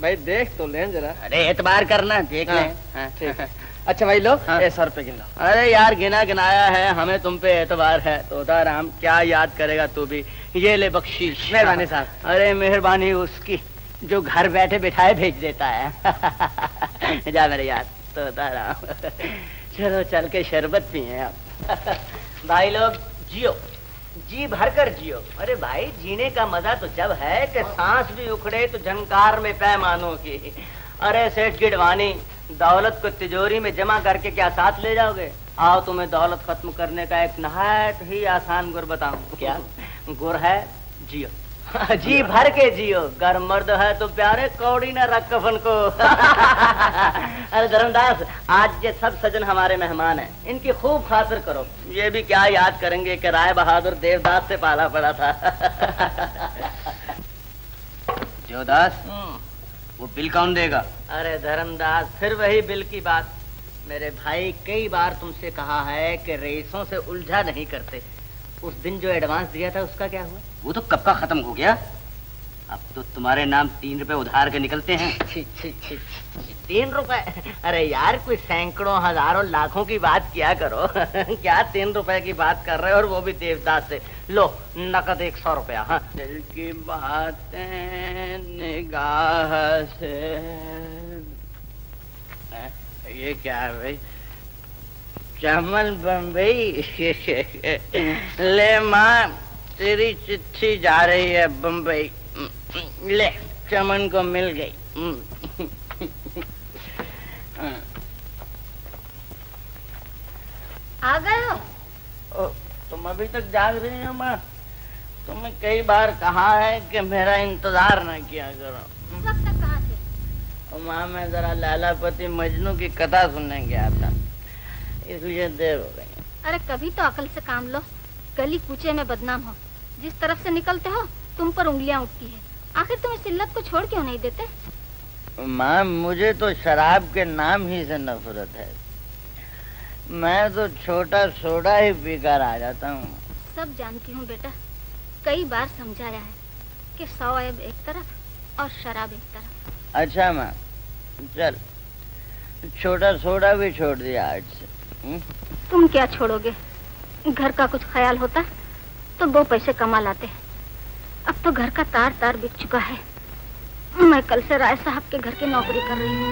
भाई देख तो लें जरा। अरे एतबार करना, देख हाँ, ले। ठीक है। अच्छा भाई लो, हाँ। 100 रुपए गिन लो। अरे यार गिना गिनाया है, हमें तुम पे एतबार है। तोता राम क्या याद करेगा तू भी। ये ले बख्शीश। मेहरबानी साहब। अरे मेहरबानी उसकी जो घर बैठे बिठाए भेज देता है। जा मेरे यार तोता राम। चलो चल के शरबत पिए आप। भाई लोग जियो, जी भर कर जियो। अरे भाई जीने का मजा तो जब है कि सांस भी उखड़े तो झनकार में पैमानों की। अरे सेठ गिडवानी, दौलत को तिजोरी में जमा करके क्या साथ ले जाओगे? आओ तुम्हें दौलत खत्म करने का एक नहायत ही आसान गुर बताऊं। क्या गुर है? जियो, जी भर के जियो। गर मर्द है तो प्यारे कौड़ी न रख कफन को। अरे धर्मदास, आज ये सब सजन हमारे मेहमान हैं, इनकी खूब खातिर करो। ये भी क्या याद करेंगे कि राय बहादुर देवदास से पाला पड़ा था। देवदास, वो बिल कौन देगा? अरे धर्मदास, फिर वही बिल की बात। मेरे भाई, कई बार तुमसे कहा है कि रईसों से उलझा नहीं करते। उस दिन जो एडवांस दिया था उसका क्या हुआ? वो तो कब का खत्म हो गया। अब तो तुम्हारे नाम 3 रुपए उधार के निकलते हैं। 3 रुपए? अरे यार, कोई सैकड़ों हजारों लाखों की बात किया करो। क्या 3 रुपए की बात कर रहे हो, और वो भी देवदास से? लो नकद 100 रुपया। हाँ, दिल की बातें निगाह से। ये क्या है भाई? चमन बम्बई। ले माँ, तेरी चिट्ठी जा रही है बम्बई। ले, चमन को मिल गई। आ गए हो? तुम अभी तक जाग रही हो माँ? तुम्हें कई बार कहा है कि मेरा इंतजार न किया करो। इस वक्त तक कहाँ थे? माँ, मैं जरा लैलापति मजनू की कथा सुनने गया था, इसलिए देर हो गई। अरे कभी तो अकल से काम लो। गली कूचे में बदनाम हो, जिस तरफ से निकलते हो तुम पर उंगलियां उठती है। आखिर तुम इस इल्लत को छोड़ क्यों नहीं देते? माँ, मुझे तो शराब के नाम ही से नफरत है। मैं तो छोटा सोडा ही पीकर आ जाता हूँ। सब जानती हूँ बेटा, कई बार समझाया है कि 100 ऐब एक तरफ और शराब एक तरफ। अच्छा माँ, चल छोटा सोडा भी छोड़ दिया आज से। तुम क्या छोड़ोगे? घर का कुछ ख्याल होता तो 2 पैसे कमा लाते। अब तो घर का तार तार बिक चुका है। मैं कल से राय साहब के घर की नौकरी कर रही हूँ।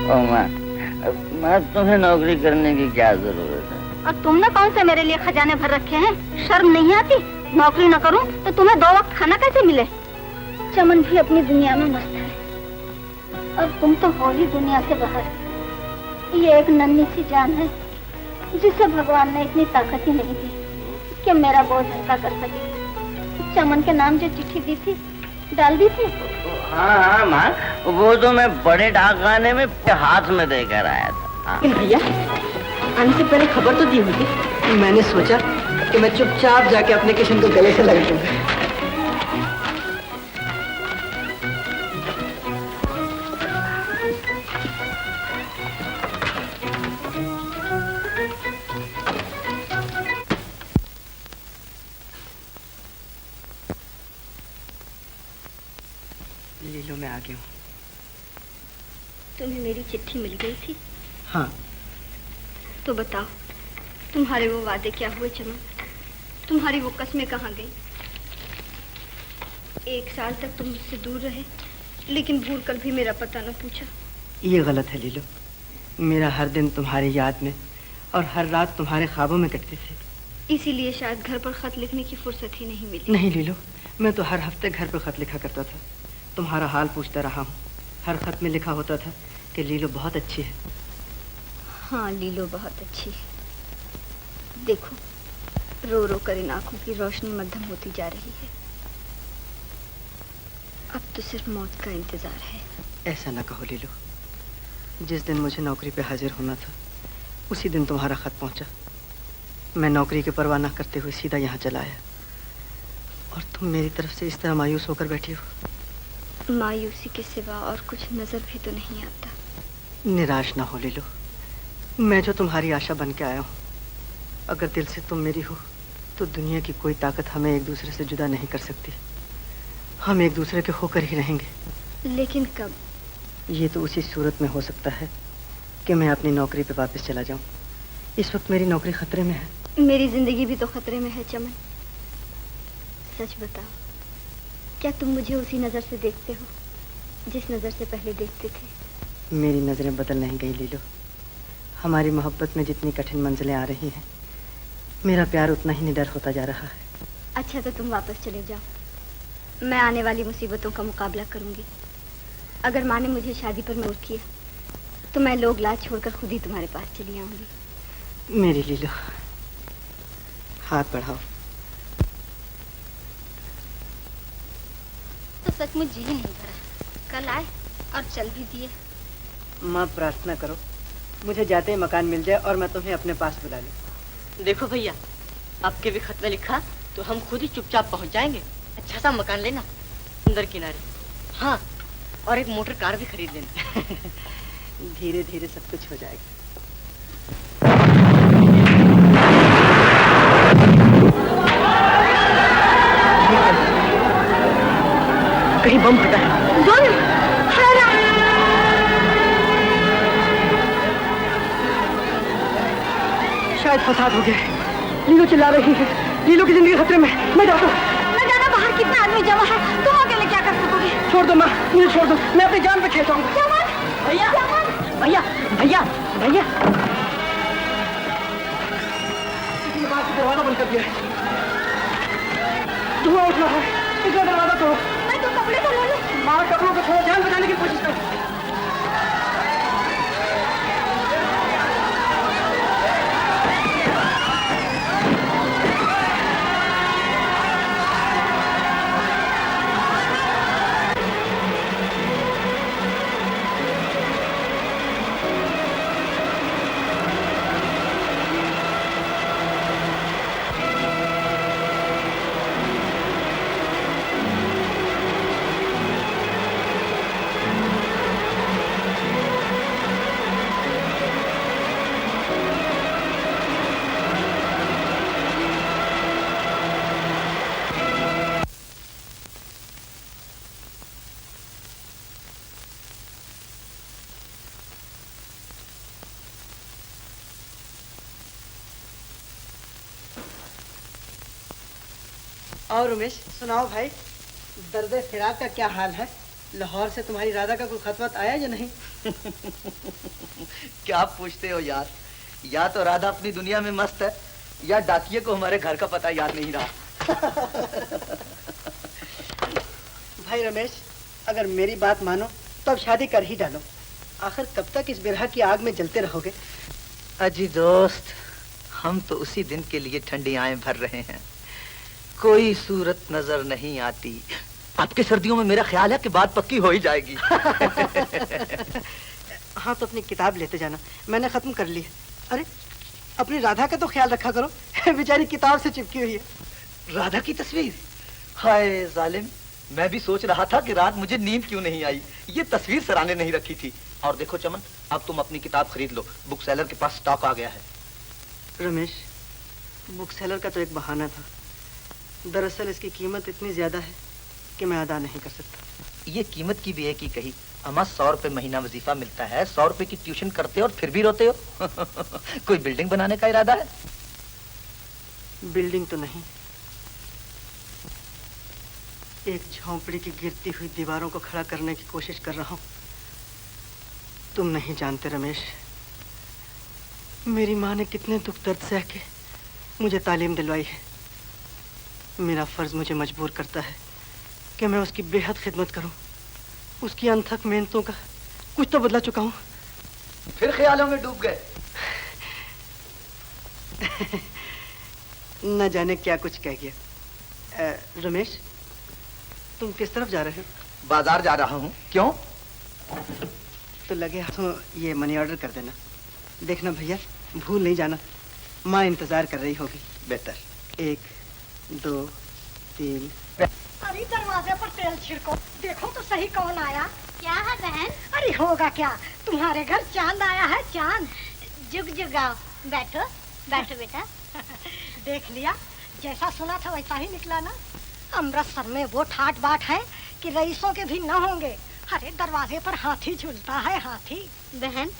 ओ माँ, तुम्हें नौकरी करने की क्या जरूरत है? और तुमने कौन से मेरे लिए खजाने भर रखे हैं? शर्म नहीं आती? नौकरी न करूं तो तुम्हें 2 वक्त खाना कैसे मिले? चमन भी अपनी दुनिया में मस्त है और तुम तो हो ही दुनिया से बाहर। ये एक नन्ही सी जान है जिसे भगवान ने इतनी ताकत ही नहीं दी कि मेरा बोझ हल्का कर सके। चमन के नाम जो चिट्ठी दी थी, डाल दी थी? हाँ माँ, वो तो मैं बड़े डाकखाने में हाथ में देकर आया था। भैया, आने से पहले खबर तो दी होगी। मैंने सोचा कि मैं चुपचाप जाके अपने किशन को गले से लगा दूंगा। लीलो, मैं आ गया हूँ। तुम्हें मेरी चिट्ठी मिल गई थी? हाँ। तो बताओ, तुम्हारे वो वादे क्या हुए चमन? तुम्हारी वो कस्में कहाँ गई? 1 साल तक तुम मुझसे दूर रहे, लेकिन भूल कर भी मेरा पता न पूछा। ये गलत है लीलो। मेरा हर दिन तुम्हारी याद में और हर रात तुम्हारे ख्वाबों में कटती थी। इसीलिए शायद घर पर खत लिखने की फुर्सत ही नहीं मिली। नहीं लीलो, मैं तो हर हफ्ते घर पर खत लिखा करता था। तुम्हारा हाल पूछता रहा हूँ। हर खत में लिखा होता था कि लीलो बहुत अच्छी है। हाँ, लीलो बहुत अच्छी है। देखो, रो रो कर इन आंखों की रोशनी मध्यम होती जा रही है। अब तो सिर्फ मौत का इंतजार है। ऐसा ना कहो लीलो। जिस दिन मुझे नौकरी पे हाजिर होना था, उसी दिन तुम्हारा खत पहुंचा। मैं नौकरी की परवाह न करते हुए सीधा यहाँ चला आया, और तुम मेरी तरफ से इस तरह मायूस होकर बैठी हो। मायूसी के सिवा और कुछ नजर भी तो नहीं आता। निराश ना हो लीलो। मैं जो तुम्हारी आशा बन के आया हूँ, अगर दिल से तुम मेरी हो तो दुनिया की कोई ताकत हमें एक दूसरे से जुदा नहीं कर सकती। हम एक दूसरे के होकर ही रहेंगे। लेकिन कब? ये तो उसी सूरत में हो सकता है कि मैं अपनी नौकरी पे वापस चला जाऊं। इस वक्त मेरी नौकरी खतरे में है। मेरी जिंदगी भी तो खतरे में है चमन। सच बताओ, क्या तुम मुझे उसी नजर से देखते हो जिस नजर से पहले देखते थे? मेरी नजरें बदल नहीं गई लीलो। हमारी मोहब्बत में जितनी कठिन मंजिलें आ रही हैं, मेरा प्यार उतना ही निडर होता जा रहा है। अच्छा तो तुम वापस चले जाओ, मैं आने वाली मुसीबतों का मुकाबला करूंगी। अगर माँ ने मुझे शादी पर मजबूर किया तो मैं लोग लाज छोड़कर खुद ही तुम्हारे पास चली आऊंगी। मेरी लीलो, हाथ बढ़ाओ। तो सचमुच जी नहीं भरा, कल आए और चल भी दिए। माँ प्रार्थना करो मुझे जाते ही मकान मिल जाए और मैं तुम्हें अपने पास बुला लूं। देखो भैया, आपके भी खत में लिखा तो हम खुद ही चुपचाप पहुंच जाएंगे। अच्छा सा मकान लेना सुंदर किनारे, हाँ, और एक मोटर कार भी खरीद लेना। धीरे धीरे सब कुछ हो जाएगा। कहीं बम फटा है। शायद फसाद हो गया। लीलो चिल्ला रही है, लीलो की जिंदगी खतरे में। मैं जाता हूँ। मैं जाना, बाहर कितना आदमी जमा है, तुम अकेले क्या कर सकोगे? छोड़ दो माँ, मुझे छोड़ दो, मैं अपनी जान पे खेलता हूँ। भैया भैया भैया भैया, दरवाजा बंद कर दिया है। धुआं उठ रहा है, इसका दरवाजा तोड़ो। मैं तो कपड़े तो ले लूं। माँ कपड़ों को थोड़ा जान बचाने की कोशिश करो। और उमेश सुनाओ भाई, दर्द फिराक का क्या हाल है? लाहौर से तुम्हारी राधा का कोई खत वत आया या नहीं? क्या पूछते हो यार, या तो राधा अपनी दुनिया में मस्त है या डाकिये को हमारे घर का पता याद नहीं रहा। भाई रमेश, अगर मेरी बात मानो तो अब शादी कर ही डालो। आखिर कब तक इस बिरहा की आग में जलते रहोगे? अजी दोस्त, हम तो उसी दिन के लिए ठंडी आएं भर रहे हैं। कोई सूरत नजर नहीं आती। आपके सर्दियों में मेरा ख्याल है कि बात पक्की हो ही जाएगी। हाँ तो अपनी किताब लेते जाना, मैंने खत्म कर ली है। अरे अपनी राधा का तो ख्याल रखा करो, बेचारी किताब से चिपकी हुई है। राधा की तस्वीर? हाय जालिम, मैं भी सोच रहा था कि रात मुझे नींद क्यों नहीं आई। ये तस्वीर सराहने नहीं रखी थी। और देखो चमन, अब तुम अपनी किताब खरीद लो, बुक सेलर के पास स्टॉक आ गया है। रमेश, बुक सेलर का तो एक बहाना था। दरअसल इसकी कीमत इतनी ज्यादा है कि मैं अदा नहीं कर सकता। ये कीमत की भी एक ही कही। अम्मा 100 रुपए महीना वजीफा मिलता है, 100 रुपए की ट्यूशन करते हो और फिर भी रोते हो। कोई बिल्डिंग बनाने का इरादा है? बिल्डिंग तो नहीं, एक झोंपड़ी की गिरती हुई दीवारों को खड़ा करने की कोशिश कर रहा हूं। तुम नहीं जानते रमेश, मेरी माँ ने कितने दुख दर्द सह के मुझे तालीम दिलवाई है। मेरा फर्ज मुझे मजबूर करता है कि मैं उसकी बेहद खिदमत करूं। उसकी अनथक मेहनतों का कुछ तो बदला चुका हूं। फिर ख्यालों में डूब गए। न जाने क्या कुछ कह गया। रमेश, तुम किस तरफ जा रहे हो? बाजार जा रहा हूँ। क्यों? तो लगे हाथों ये मनी ऑर्डर कर देना। देखना भैया, भूल नहीं जाना, माँ इंतजार कर रही होगी। बेहतर। 1 2 3। अरे दरवाजे पर तेल छिड़को, देखो तो सही कौन आया। क्या है बहन? अरे होगा क्या, तुम्हारे घर चांद आया है, चांद। जुग जुगाओ, बैठो बैठो बेटा। देख लिया, जैसा सुना था वैसा ही निकला ना। अमृतसर में वो ठाट बाट है कि रईसों के भी न होंगे। अरे दरवाजे पर हाथी झूलता है, हाथी। बहन,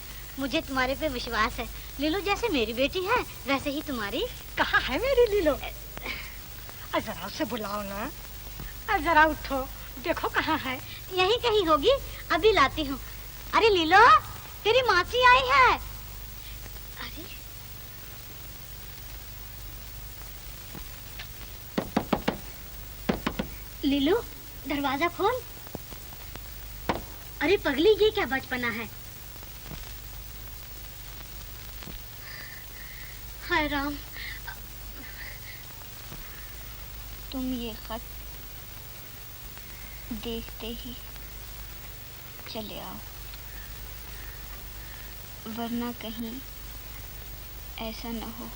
मुझे तुम्हारे पे विश्वास है। लीलो जैसे मेरी बेटी है वैसे ही तुम्हारी। कहाँ है मेरी लीलो? जरा उसे बुलाओ ना। जरा उठो, देखो कहाँ है। यहीं कहीं होगी, अभी लाती हूँ। अरे लीलो, तेरी मासी आई है। अरे लीलो, दरवाजा खोल। अरे पगली, ये क्या बचपना है। हाय राम, तुम ये खत देखते ही चले आओ, वरना कहीं ऐसा न हो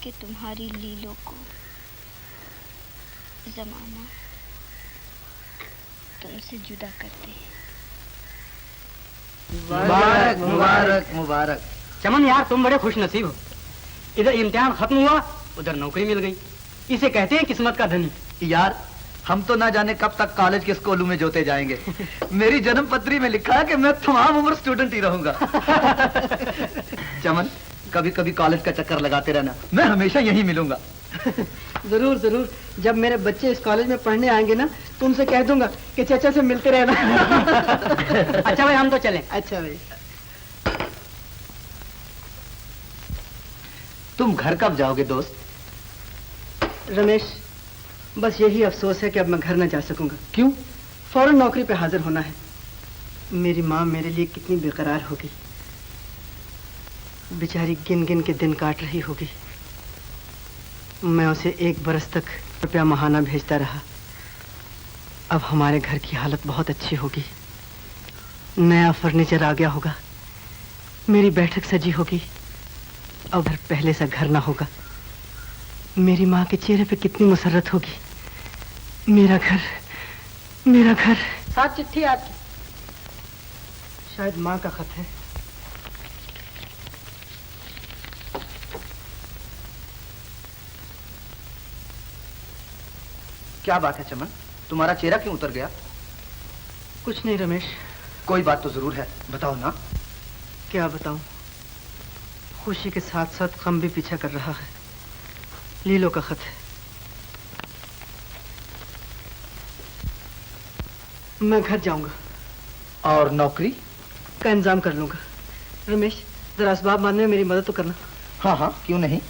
कि तुम्हारी लीलो को जमाना तुमसे जुदा कर दे। मुबारक मुबारक मुबारक। चमन यार, तुम बड़े खुश नसीब हो। इधर इम्तिहान खत्म हुआ, उधर नौकरी मिल गई। इसे कहते हैं किस्मत का धनी। यार हम तो ना जाने कब तक कॉलेज के स्कूलों में जोते जाएंगे। मेरी जन्म पत्री में लिखा है कि मैं तमाम उम्र स्टूडेंट ही रहूंगा। चमन, कभी कभी कॉलेज का चक्कर लगाते रहना, मैं हमेशा यहीं मिलूंगा। जरूर जरूर। जब मेरे बच्चे इस कॉलेज में पढ़ने आएंगे ना, तो उनसे कह दूंगा कि चाचा से मिलते रहना। अच्छा भाई, हम तो चलें। अच्छा भाई। तुम घर कब जाओगे दोस्त? रमेश, बस यही अफसोस है कि अब मैं घर न जा सकूंगा। क्यों? फौरन नौकरी पे हाजिर होना है। मेरी माँ मेरे लिए कितनी बेकरार होगी, बेचारी गिन गिन के दिन काट रही होगी। मैं उसे 1 बरस तक रुपया महाना भेजता रहा। अब हमारे घर की हालत बहुत अच्छी होगी, नया फर्नीचर आ गया होगा, मेरी बैठक सजी होगी। अब पहले सा घर ना होगा। मेरी माँ के चेहरे पे कितनी मुसर्रत होगी। मेरा घर, मेरा घर। साथ चिट्ठी आपकी, शायद माँ का खत है। क्या बात है चमन, तुम्हारा चेहरा क्यों उतर गया? कुछ नहीं रमेश। कोई बात तो जरूर है, बताओ ना। क्या बताऊं, खुशी के साथ साथ गम भी पीछा कर रहा है। लीलो का खत है। मैं घर जाऊंगा। और नौकरी का इंतजाम कर लूंगा। रमेश, जरा असबाब बांधने में मेरी मदद तो करना। हाँ हाँ, क्यों नहीं।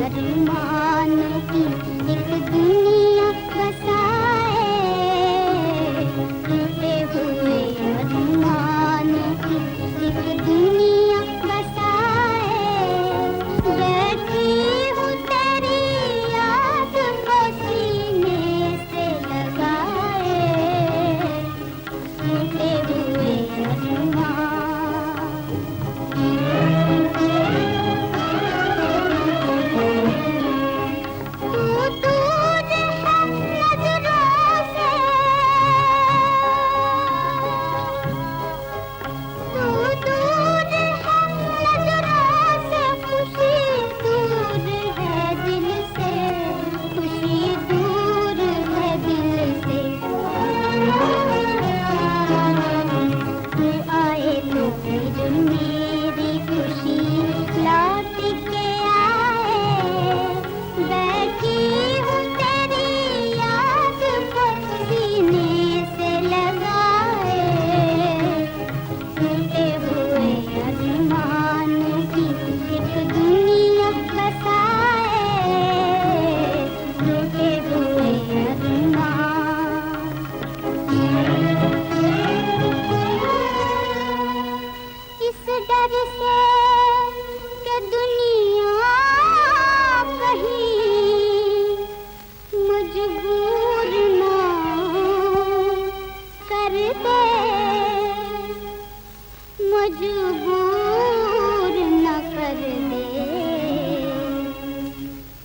अरमान की एक दुनिया बसाए मजबूर ना कर दे, मजबूर न कर दे,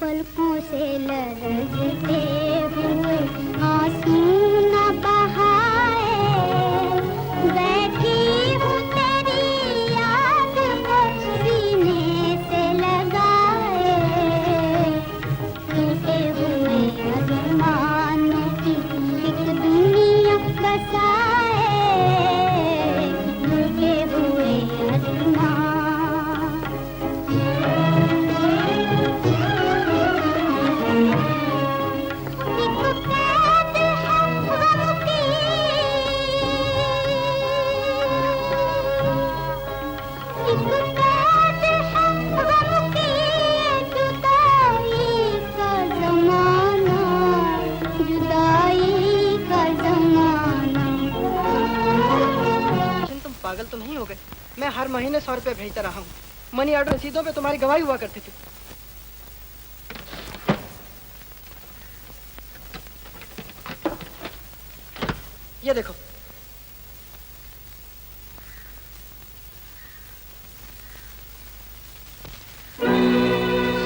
पलकों से लरजते हुए आंसू न बहाए, बैठी हूँ तेरी याद को सीने से लगाए, टूटे हुए अरमानों की एक दुनिया बसाए, टूटे हुए अरमान। पागल तो नहीं हो गए? मैं हर महीने 100 रुपए भेजता रहा हूँ। मनी ऑर्डर रसीदों पे तुम्हारी गवाही हुआ करती थी। ये देखो।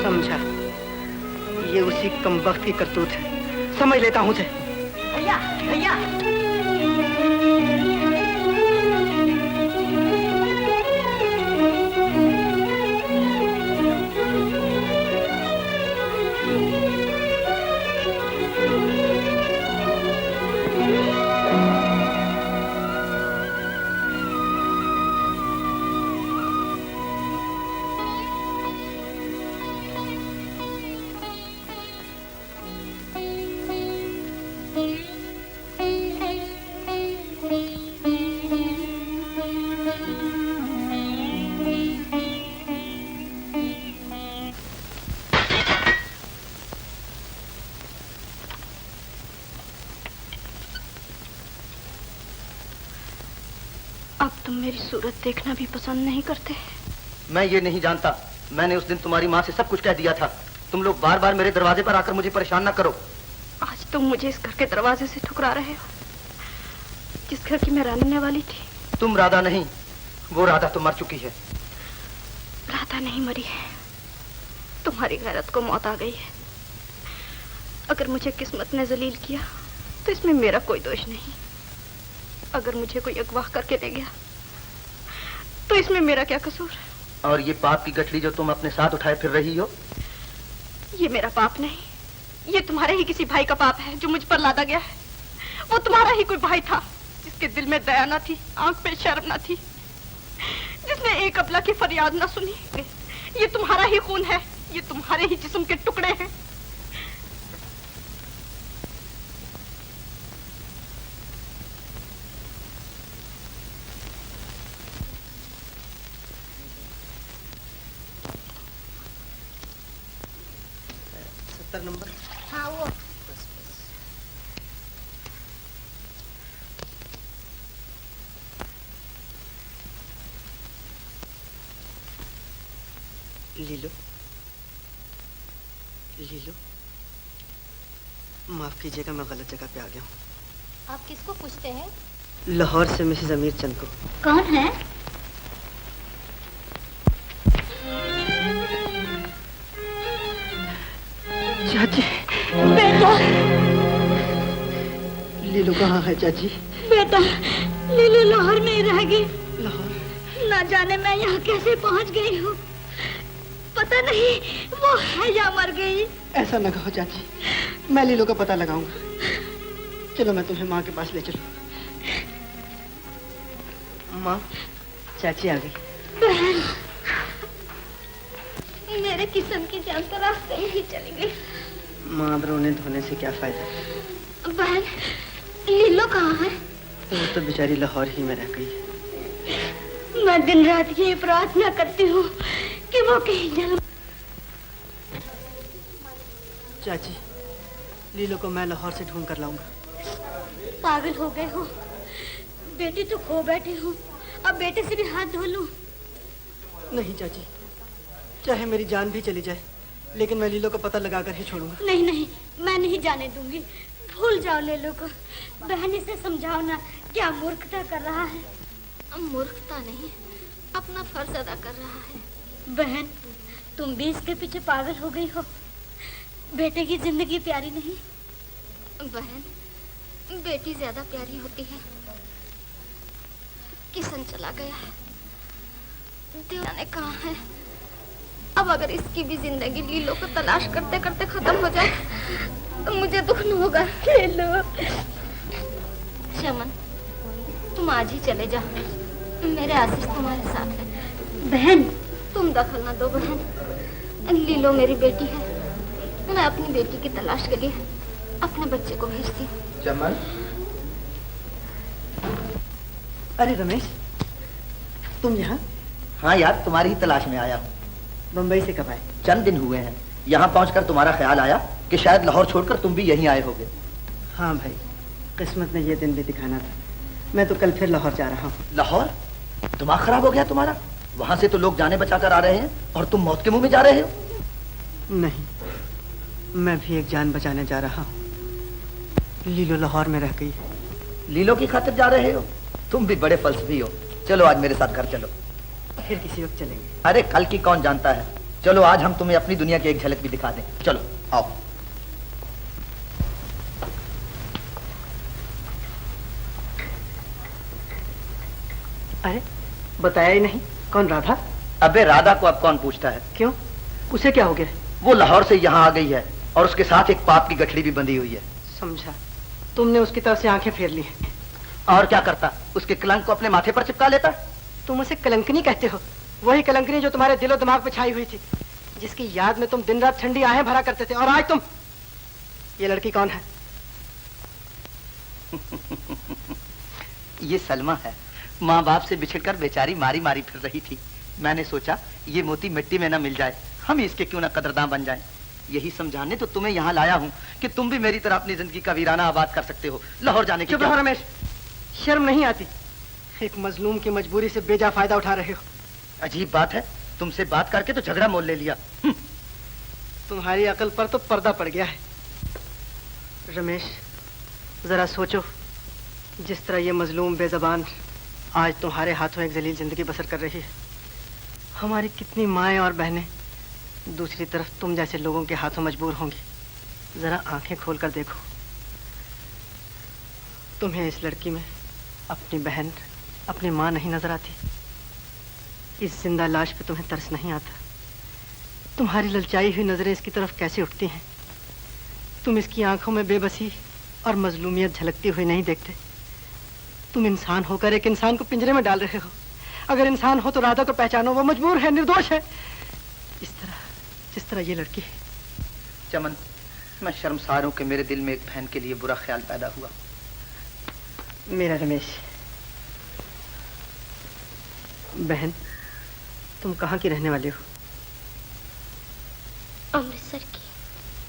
समझा, ये उसी कमबख्त की करतूत है। समझ लेता हूँ उसे। भैया भैया अब तुम मेरी सूरत देखना भी पसंद नहीं करते? मैं ये नहीं जानता। मैंने उस दिन तुम्हारी माँ से सब कुछ कह दिया था। तुम लोग बार बार मेरे दरवाजे पर आकर मुझे परेशान ना करो। आज तुम मुझे इस घर के दरवाजे से ठुकरा रहे हो, जिस घर की मैं रहने वाली थी। तुम राधा नहीं, वो राधा तो मर चुकी है। राधा नहीं मरी है, तुम्हारी गैरत को मौत आ गई है। अगर मुझे किस्मत ने जलील किया तो इसमें मेरा कोई दोष नहीं। अगर मुझे कोई अगवा करके ले गया तो इसमें मेरा क्या कसूर? और ये पाप की गठरी जो तुम अपने साथ उठाए फिर रही हो, ये मेरा पाप नहीं, ये तुम्हारे ही किसी भाई का पाप है जो मुझ पर लादा गया है। वो तुम्हारा ही कोई भाई था जिसके दिल में दया न थी, आंख पे शर्म न थी, जिसने एक अबला की फरियाद न सुनी। ये तुम्हारा ही खून है, ये तुम्हारे ही जिस्म के टुकड़े हैं। नंबर। हाँ वो लीलो, लीलो, माफ कीजिएगा, मैं गलत जगह पे आ गया हूँ। आप किसको पूछते हैं? लाहौर से मिसेस अमीर चंद को। कौन है? चाची। बेटा। लीलू कहाँ है चाची? बेटा, लीलू लाहौर में ही रह गई। लाहौर? ना जाने मैं यहाँ कैसे पहुँच गई हूँ। पता नहीं वो है या मर गई। ऐसा न कहो चाची, मैं लीलू का पता लगाऊंगा। चलो मैं तुम्हें माँ के पास ले चलूं। माँ, चाची आ गई। बहन, मेरे किस्म की जान तो रास्ते ही चली गई। माँ, अब रोने धोने से क्या फायदा? बहन, लीलो कहाँ है? वो तो बेचारी लाहौर ही में रह गई। मैं दिन रात ये प्रार्थना करती हूँ कि वो कहीं जन्म। चाची, लीलो को मैं लाहौर से ढूंढ कर लाऊंगा। पागल हो गए हो? बेटी तो खो बैठी हूँ, अब बेटे से भी हाथ धो लूं? नहीं चाची, चाहे मेरी जान भी चली जाए, लेकिन मैं लीलो का पता लगाकर ही छोड़ूंगा। नहीं नहीं, मैं नहीं जाने दूंगी। भूल जाओ लीलो को। बहन इसे समझाओ ना, क्या मूर्खता कर रहा है। मूर्खता नहीं, अपना फर्ज अदा कर रहा है। बहन, तुम भी इसके पीछे पागल हो गई हो। बेटे की जिंदगी प्यारी नहीं। बहन, बेटी ज्यादा प्यारी होती है। किशन चला गया है, देवता ने कहा है। अब अगर इसकी भी जिंदगी लीलो को तलाश करते करते खत्म हो जाए तो मुझे दुख न होगा। लीलो, चमन, तुम आज ही चले जाओ। मेरे आशीष तुम्हारे साथ है। बहन, तुम दखल न दो। बहन, लीलो मेरी बेटी है। मैं अपनी बेटी की तलाश के लिए अपने बच्चे को भेजती हूँ। चमन। अरे रमेश, तुम यहाँ? हाँ यार, तुम्हारी ही तलाश में आया हूँ। बम्बई से कब आए? चंद दिन हुए हैं। यहाँ पहुँचकर तुम्हारा ख्याल आया कि शायद लाहौर छोड़कर तुम भी यहीं आए होगे। हाँ भाई, किस्मत ने ये दिन भी दिखाना था। मैं तो कल फिर लाहौर जा रहा हूँ। लाहौर? दिमाग खराब हो गया तुम्हारा? वहाँ से तो लोग जाने बचाकर आ रहे हैं और तुम मौत के मुंह में जा रहे हो। नहीं, मैं भी एक जान बचाने जा रहा हूँ। लीलो लाहौर में रह गई। लीलो की खातिर जा रहे हो? तुम भी बड़े फलसफी हो। चलो आज मेरे साथ घर चलो। फिर किसी वक्त चलेंगे। अरे कल की कौन जानता है। चलो आज हम तुम्हें अपनी दुनिया की एक झलक भी दिखा दें। चलो आओ। अरे बताया ही नहीं, कौन राधा? अबे राधा को अब कौन पूछता है। क्यों, उसे क्या हो गया? वो लाहौर से यहाँ आ गई है और उसके साथ एक पाप की गठड़ी भी बंधी हुई है। समझा, तुमने उसकी तरफ से आंखें फेर ली। और क्या करता, उसके कलंक को अपने माथे पर चिपका लेता। तुम उसे कलंकनी कहते हो? वही कलंकनी जो तुम्हारे दिलो दिमाग पे छाई हुई थी, जिसकी याद में तुम दिन रात ठंडी आहें भरा करते थे। और आज तुम, ये लड़की कौन है? ये सलमा है। माँ बाप से बिछड़कर बेचारी मारी मारी फिर रही थी। मैंने सोचा ये मोती मिट्टी में न मिल जाए, हम इसके क्यों ना कदरदान बन जाएं। यही समझाने तो तुम्हें यहाँ लाया हूँ कि तुम भी मेरी तरह अपनी जिंदगी का वीराना आबाद कर सकते हो। लाहौर जाने की चुप रहो रमेश, शर्म नहीं आती? एक मजलूम की मजबूरी से बेजा फायदा उठा रहे हो। अजीब बात है, तुमसे बात करके तो झगड़ा मोल ले लिया। तुम्हारी अकल पर तो पर्दा पड़ गया है। रमेश, जरा सोचो, जिस तरह ये मजलूम बेजबान आज तुम्हारे हाथों एक जलील जिंदगी बसर कर रही है, हमारी कितनी माएँ और बहनें दूसरी तरफ तुम जैसे लोगों के हाथों मजबूर होंगी। जरा आंखें खोलकर देखो। तुम्हें इस लड़की में अपनी बहन, अपनी माँ नहीं नजर आती? इस जिंदा लाश पे तुम्हें तरस नहीं आता? तुम्हारी ललचाई हुई नजरें इसकी तरफ कैसे उठती हैं? तुम इसकी आंखों में बेबसी और मजलूमियत झलकती हुई नहीं देखते? तुम इंसान होकर एक इंसान को पिंजरे में डाल रहे हो। अगर इंसान हो तो राधा को पहचानो, वो मजबूर है, निर्दोष है, इस तरह जिस तरह ये लड़की है। चमन, मैं शर्मसार हूं कि मेरे दिल में एक बहन के लिए बुरा ख्याल पैदा हुआ। मेरा रमेश, बहन तुम कहाँ की रहने वाली हो? अमृतसर की।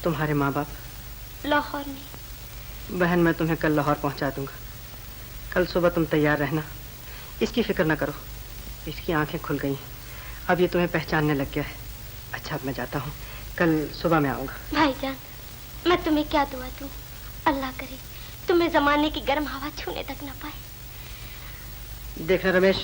तुम्हारे माँ बाप? लाहौर में। बहन मैं तुम्हें कल लाहौर पहुँचा दूंगा। कल सुबह तुम तैयार रहना। इसकी फिक्र ना करो, इसकी आंखें खुल गई हैं, अब ये तुम्हें पहचानने लग गया है। अच्छा अब मैं जाता हूँ, कल सुबह मैं आऊँगा। भाईजान, मैं तुम्हें क्या दुआ दूं? अल्लाह करे तुम्हें जमाने की गर्म हवा छूने तक ना पाए। देखना रमेश,